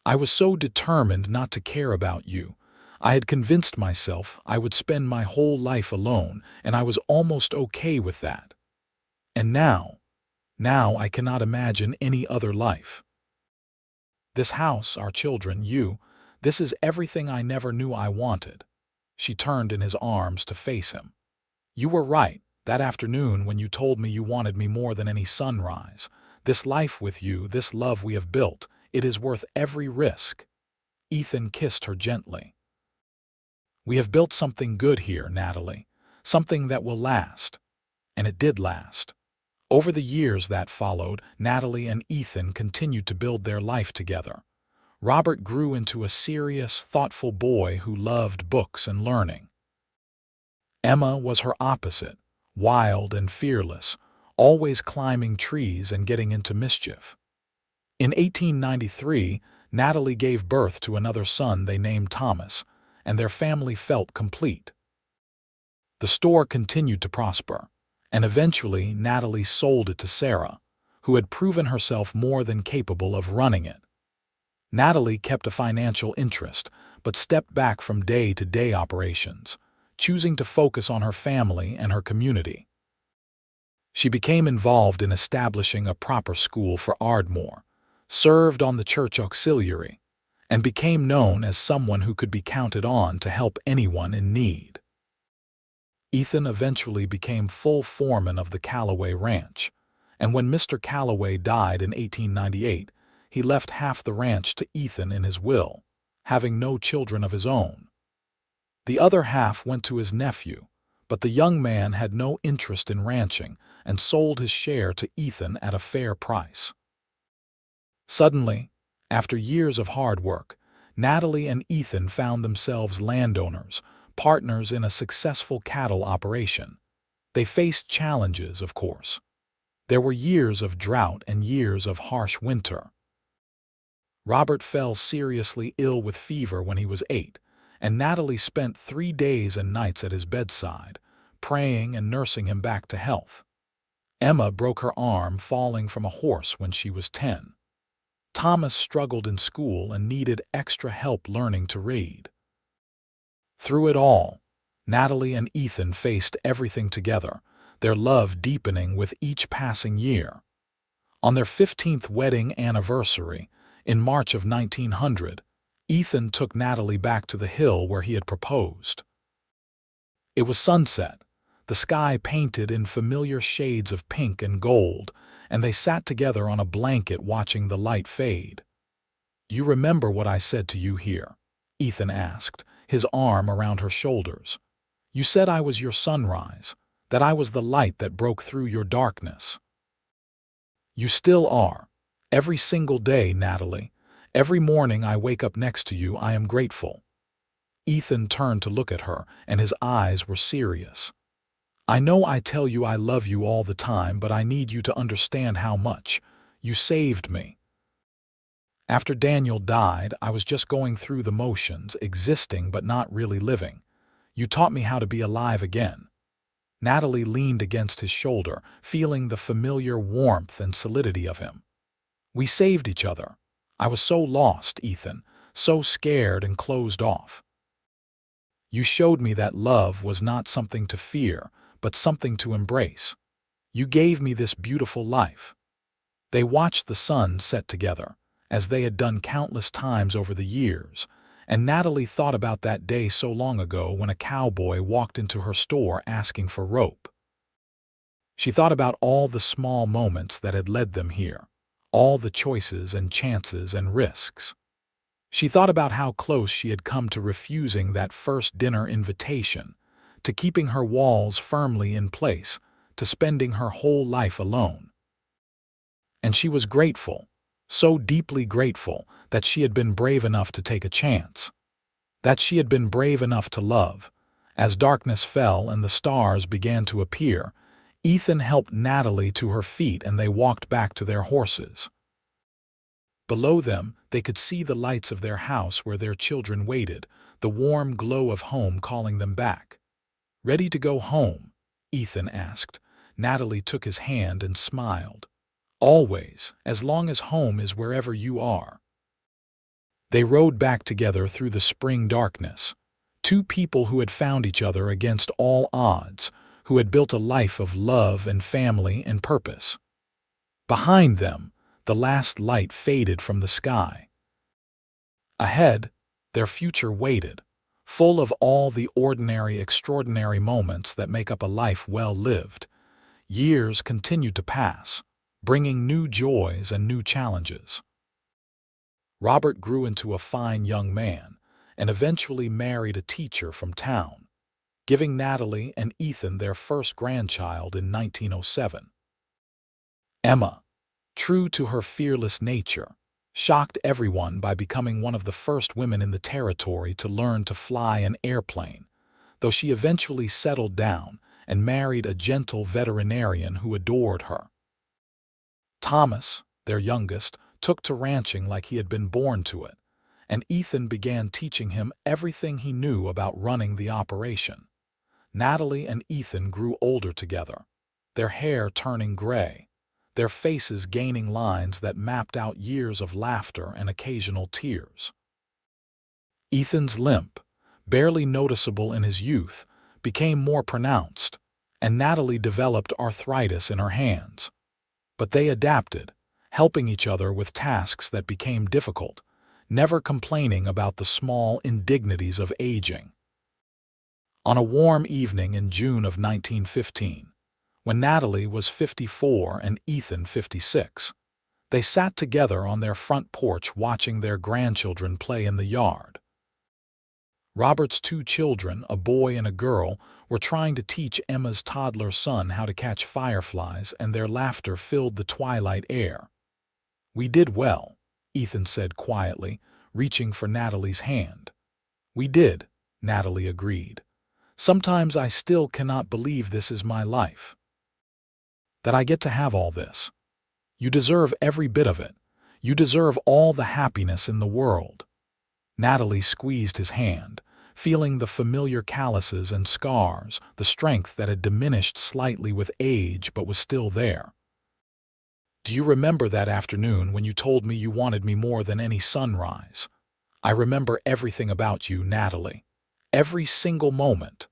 "I was so determined not to care about you. I had convinced myself I would spend my whole life alone, and I was almost okay with that. And now I cannot imagine any other life. This house, our children, this is everything I never knew I wanted." She turned in his arms to face him. "You were right that afternoon when you told me you wanted me more than any sunrise. This life with you, this love we have built, it is worth every risk." Ethan kissed her gently. "We have built something good here, Natalie, something that will last." And it did last. Over the years that followed, Natalie and Ethan continued to build their life together. Robert grew into a serious, thoughtful boy who loved books and learning. Emma was her opposite, wild and fearless, always climbing trees and getting into mischief. In 1893, Natalie gave birth to another son they named Thomas, and their family felt complete. The store continued to prosper, and eventually Natalie sold it to Sarah, who had proven herself more than capable of running it. Natalie kept a financial interest, but stepped back from day-to-day operations, choosing to focus on her family and her community. She became involved in establishing a proper school for Ardmore, served on the church auxiliary, and became known as someone who could be counted on to help anyone in need. Ethan eventually became full foreman of the Calloway Ranch, and when Mr. Calloway died in 1898, he left half the ranch to Ethan in his will, having no children of his own. The other half went to his nephew, but the young man had no interest in ranching and sold his share to Ethan at a fair price. Suddenly, after years of hard work, Natalie and Ethan found themselves landowners, partners in a successful cattle operation. They faced challenges, of course. There were years of drought and years of harsh winter. Robert fell seriously ill with fever when he was 8, and Natalie spent 3 days and nights at his bedside, praying and nursing him back to health. Emma broke her arm falling from a horse when she was 10. Thomas struggled in school and needed extra help learning to read. Through it all, Natalie and Ethan faced everything together, their love deepening with each passing year. On their 15th wedding anniversary, in March of 1900, Ethan took Natalie back to the hill where he had proposed. It was sunset, the sky painted in familiar shades of pink and gold, and they sat together on a blanket watching the light fade. "You remember what I said to you here?" Ethan asked, his arm around her shoulders. "You said I was your sunrise, that I was the light that broke through your darkness." "You still are. Every single day, Natalie. Every morning I wake up next to you, I am grateful." Ethan turned to look at her, and his eyes were serious. "I know I tell you I love you all the time, but I need you to understand how much. You saved me. After Daniel died, I was just going through the motions, existing but not really living. You taught me how to be alive again." Natalie leaned against his shoulder, feeling the familiar warmth and solidity of him. "We saved each other. I was so lost, Ethan, so scared and closed off. You showed me that love was not something to fear, but something to embrace. You gave me this beautiful life." They watched the sun set together, as they had done countless times over the years, and Natalie thought about that day so long ago when a cowboy walked into her store asking for rope. She thought about all the small moments that had led them here, all the choices and chances and risks. She thought about how close she had come to refusing that first dinner invitation, to keeping her walls firmly in place, to spending her whole life alone. And she was grateful, so deeply grateful, that she had been brave enough to take a chance, that she had been brave enough to love. As darkness fell and the stars began to appear, Ethan helped Natalie to her feet and they walked back to their horses. Below them, they could see the lights of their house where their children waited, the warm glow of home calling them back. "Ready to go home?" Ethan asked. Natalie took his hand and smiled. "Always, as long as home is wherever you are." They rode back together through the spring darkness. Two people who had found each other against all odds, who had built a life of love and family and purpose. Behind them, the last light faded from the sky. Ahead, their future waited, full of all the ordinary, extraordinary moments that make up a life well lived. Years continued to pass, bringing new joys and new challenges. Robert grew into a fine young man and eventually married a teacher from town, giving Natalie and Ethan their first grandchild in 1907. Emma, true to her fearless nature, shocked everyone by becoming one of the first women in the territory to learn to fly an airplane, though she eventually settled down and married a gentle veterinarian who adored her. Thomas, their youngest, took to ranching like he had been born to it, and Ethan began teaching him everything he knew about running the operation. Natalie and Ethan grew older together, their hair turning gray, their faces gaining lines that mapped out years of laughter and occasional tears. Ethan's limp, barely noticeable in his youth, became more pronounced, and Natalie developed arthritis in her hands. But they adapted, helping each other with tasks that became difficult, never complaining about the small indignities of aging. On a warm evening in June of 1915, when Natalie was 54 and Ethan 56, they sat together on their front porch watching their grandchildren play in the yard. Robert's two children, a boy and a girl, were trying to teach Emma's toddler son how to catch fireflies, and their laughter filled the twilight air. "We did well," Ethan said quietly, reaching for Natalie's hand. "We did," Natalie agreed. "Sometimes I still cannot believe this is my life. That I get to have all this. You deserve every bit of it. You deserve all the happiness in the world." Natalie squeezed his hand, feeling the familiar calluses and scars, the strength that had diminished slightly with age but was still there. "Do you remember that afternoon when you told me you wanted me more than any sunrise? I remember everything about you, Natalie. Every single moment.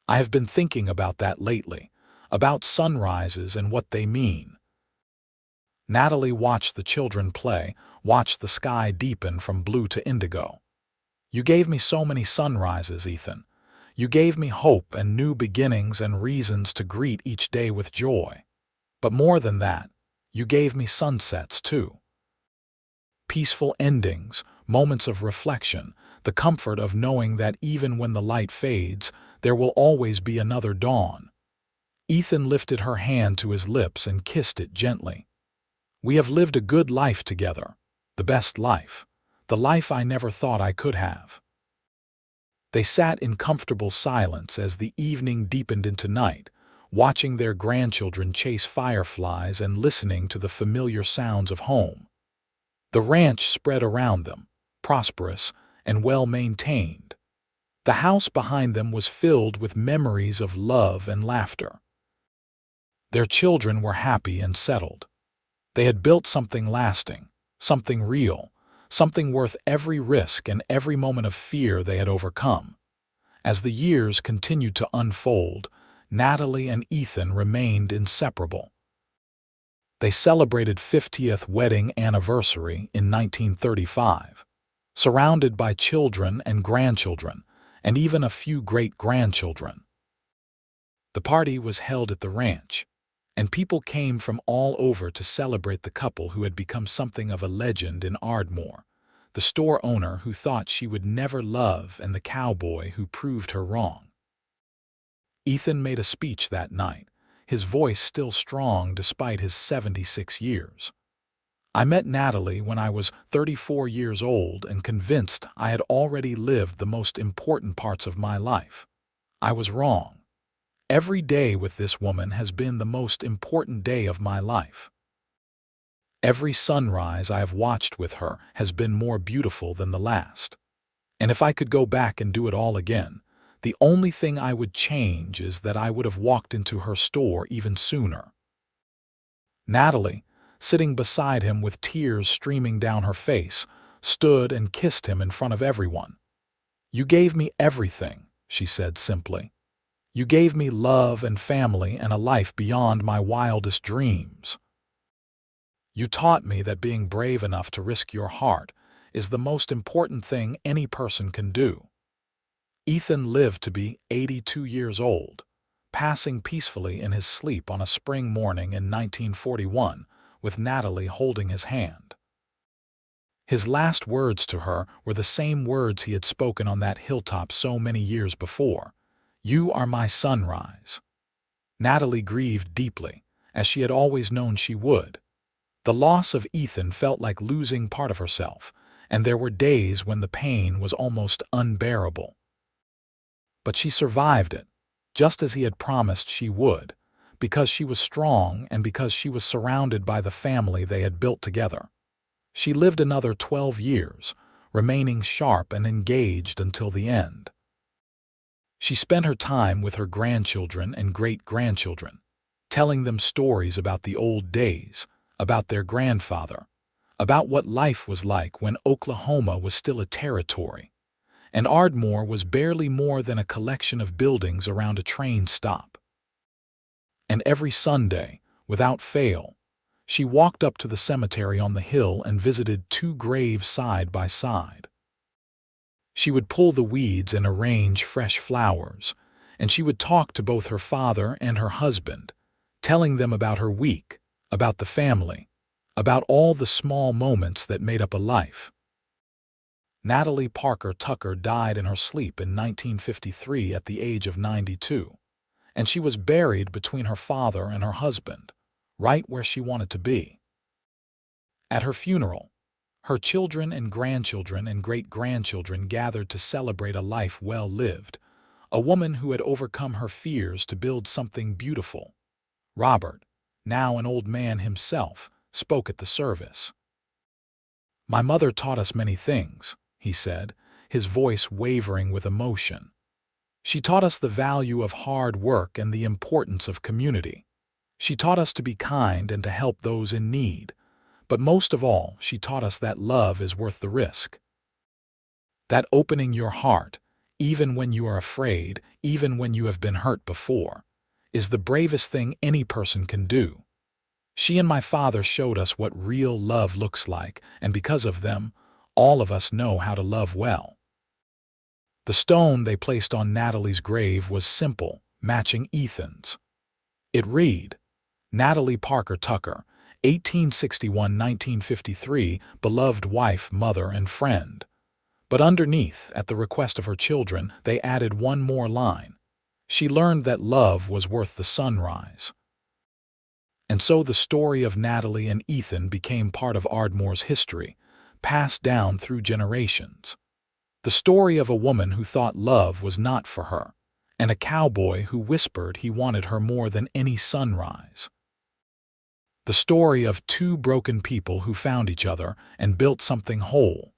I have been thinking about that lately, about sunrises and what they mean." Natalie watched the children play, watched the sky deepen from blue to indigo. "You gave me so many sunrises, Ethan. You gave me hope and new beginnings and reasons to greet each day with joy. But more than that, you gave me sunsets too. Peaceful endings, moments of reflection, the comfort of knowing that even when the light fades, there will always be another dawn." Ethan lifted her hand to his lips and kissed it gently. "We have lived a good life together, the best life, the life I never thought I could have." They sat in comfortable silence as the evening deepened into night, watching their grandchildren chase fireflies and listening to the familiar sounds of home. The ranch spread around them, prosperous and well-maintained. The house behind them was filled with memories of love and laughter. Their children were happy and settled. They had built something lasting, something real, something worth every risk and every moment of fear they had overcome. As the years continued to unfold, Natalie and Ethan remained inseparable. They celebrated 50th wedding anniversary in 1935, surrounded by children and grandchildren, and even a few great-grandchildren. The party was held at the ranch, and people came from all over to celebrate the couple who had become something of a legend in Ardmore, the store owner who thought she would never love and the cowboy who proved her wrong. Ethan made a speech that night, his voice still strong despite his 76 years. "I met Natalie when I was 34 years old and convinced I had already lived the most important parts of my life. I was wrong. Every day with this woman has been the most important day of my life." Every sunrise I have watched with her has been more beautiful than the last. And if I could go back and do it all again, the only thing I would change is that I would have walked into her store even sooner." Natalie, sitting beside him with tears streaming down her face, stood and kissed him in front of everyone. "You gave me everything," she said simply. "You gave me love and family and a life beyond my wildest dreams. You taught me that being brave enough to risk your heart is the most important thing any person can do." Ethan lived to be 82 years old, passing peacefully in his sleep on a spring morning in 1941, with Natalie holding his hand. His last words to her were the same words he had spoken on that hilltop so many years before. "You are my sunrise." Natalie grieved deeply, as she had always known she would. The loss of Ethan felt like losing part of herself, and there were days when the pain was almost unbearable. But she survived it, just as he had promised she would, because she was strong and because she was surrounded by the family they had built together. She lived another 12 years, remaining sharp and engaged until the end. She spent her time with her grandchildren and great-grandchildren, telling them stories about the old days, about their grandfather, about what life was like when Oklahoma was still a territory, and Ardmore was barely more than a collection of buildings around a train stop. And every Sunday, without fail, she walked up to the cemetery on the hill and visited two graves side by side. She would pull the weeds and arrange fresh flowers, and she would talk to both her father and her husband, telling them about her week, about the family, about all the small moments that made up a life. Natalie Parker Tucker died in her sleep in 1953 at the age of 92, and she was buried between her father and her husband, right where she wanted to be. At her funeral, her children and grandchildren and great-grandchildren gathered to celebrate a life well lived, a woman who had overcome her fears to build something beautiful. Robert, now an old man himself, spoke at the service. "My mother taught us many things," he said, his voice wavering with emotion. "She taught us the value of hard work and the importance of community. She taught us to be kind and to help those in need. But most of all, she taught us that love is worth the risk. That opening your heart, even when you are afraid, even when you have been hurt before, is the bravest thing any person can do. She and my father showed us what real love looks like, and because of them, all of us know how to love well." The stone they placed on Natalie's grave was simple, matching Ethan's. It read, "Natalie Parker Tucker, 1861–1953, beloved wife, mother, and friend." But underneath, at the request of her children, they added one more line. "She learned that love was worth the sunrise." And so the story of Natalie and Ethan became part of Ardmore's history, passed down through generations. The story of a woman who thought love was not for her, and a cowboy who whispered he wanted her more than any sunrise. The story of two broken people who found each other and built something whole.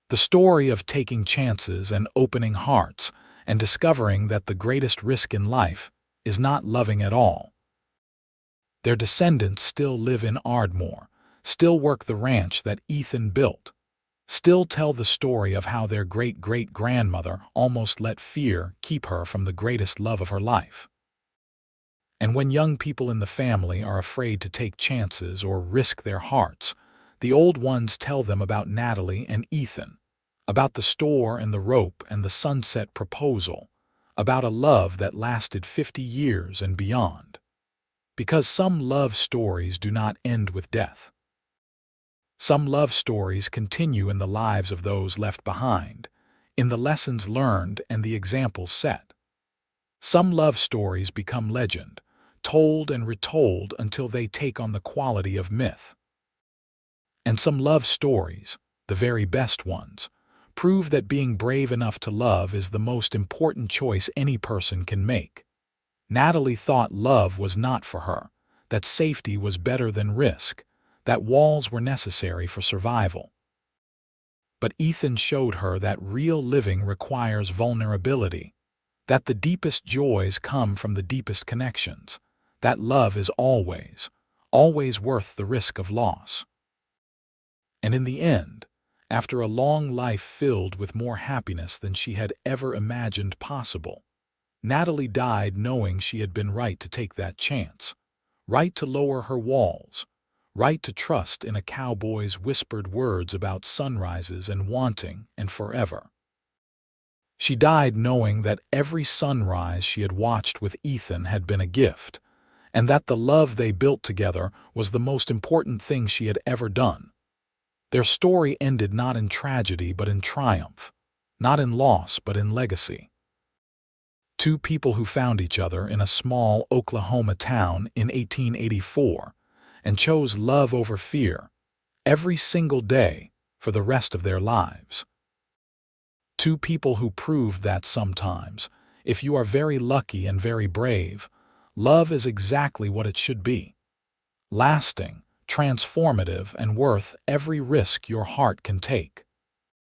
The story of taking chances and opening hearts and discovering that the greatest risk in life is not loving at all. Their descendants still live in Ardmore, still work the ranch that Ethan built, still tell the story of how their great-great-grandmother almost let fear keep her from the greatest love of her life. And when young people in the family are afraid to take chances or risk their hearts, the old ones tell them about Natalie and Ethan, about the store and the rope and the sunset proposal, about a love that lasted 50 years and beyond. Because some love stories do not end with death. Some love stories continue in the lives of those left behind, in the lessons learned and the examples set. Some love stories become legend, told and retold until they take on the quality of myth. And some love stories, the very best ones, prove that being brave enough to love is the most important choice any person can make. Natalie thought love was not for her, that safety was better than risk, that walls were necessary for survival. But Ethan showed her that real living requires vulnerability, that the deepest joys come from the deepest connections, that love is always, always worth the risk of loss. And in the end, after a long life filled with more happiness than she had ever imagined possible, Natalie died knowing she had been right to take that chance, right to lower her walls, right to trust in a cowboy's whispered words about sunrises and wanting and forever. She died knowing that every sunrise she had watched with Ethan had been a gift, and that the love they built together was the most important thing she had ever done. Their story ended not in tragedy but in triumph, not in loss but in legacy. Two people who found each other in a small Oklahoma town in 1884 and chose love over fear every single day for the rest of their lives. Two people who proved that sometimes, if you are very lucky and very brave, love is exactly what it should be: lasting, transformative, and worth every risk your heart can take.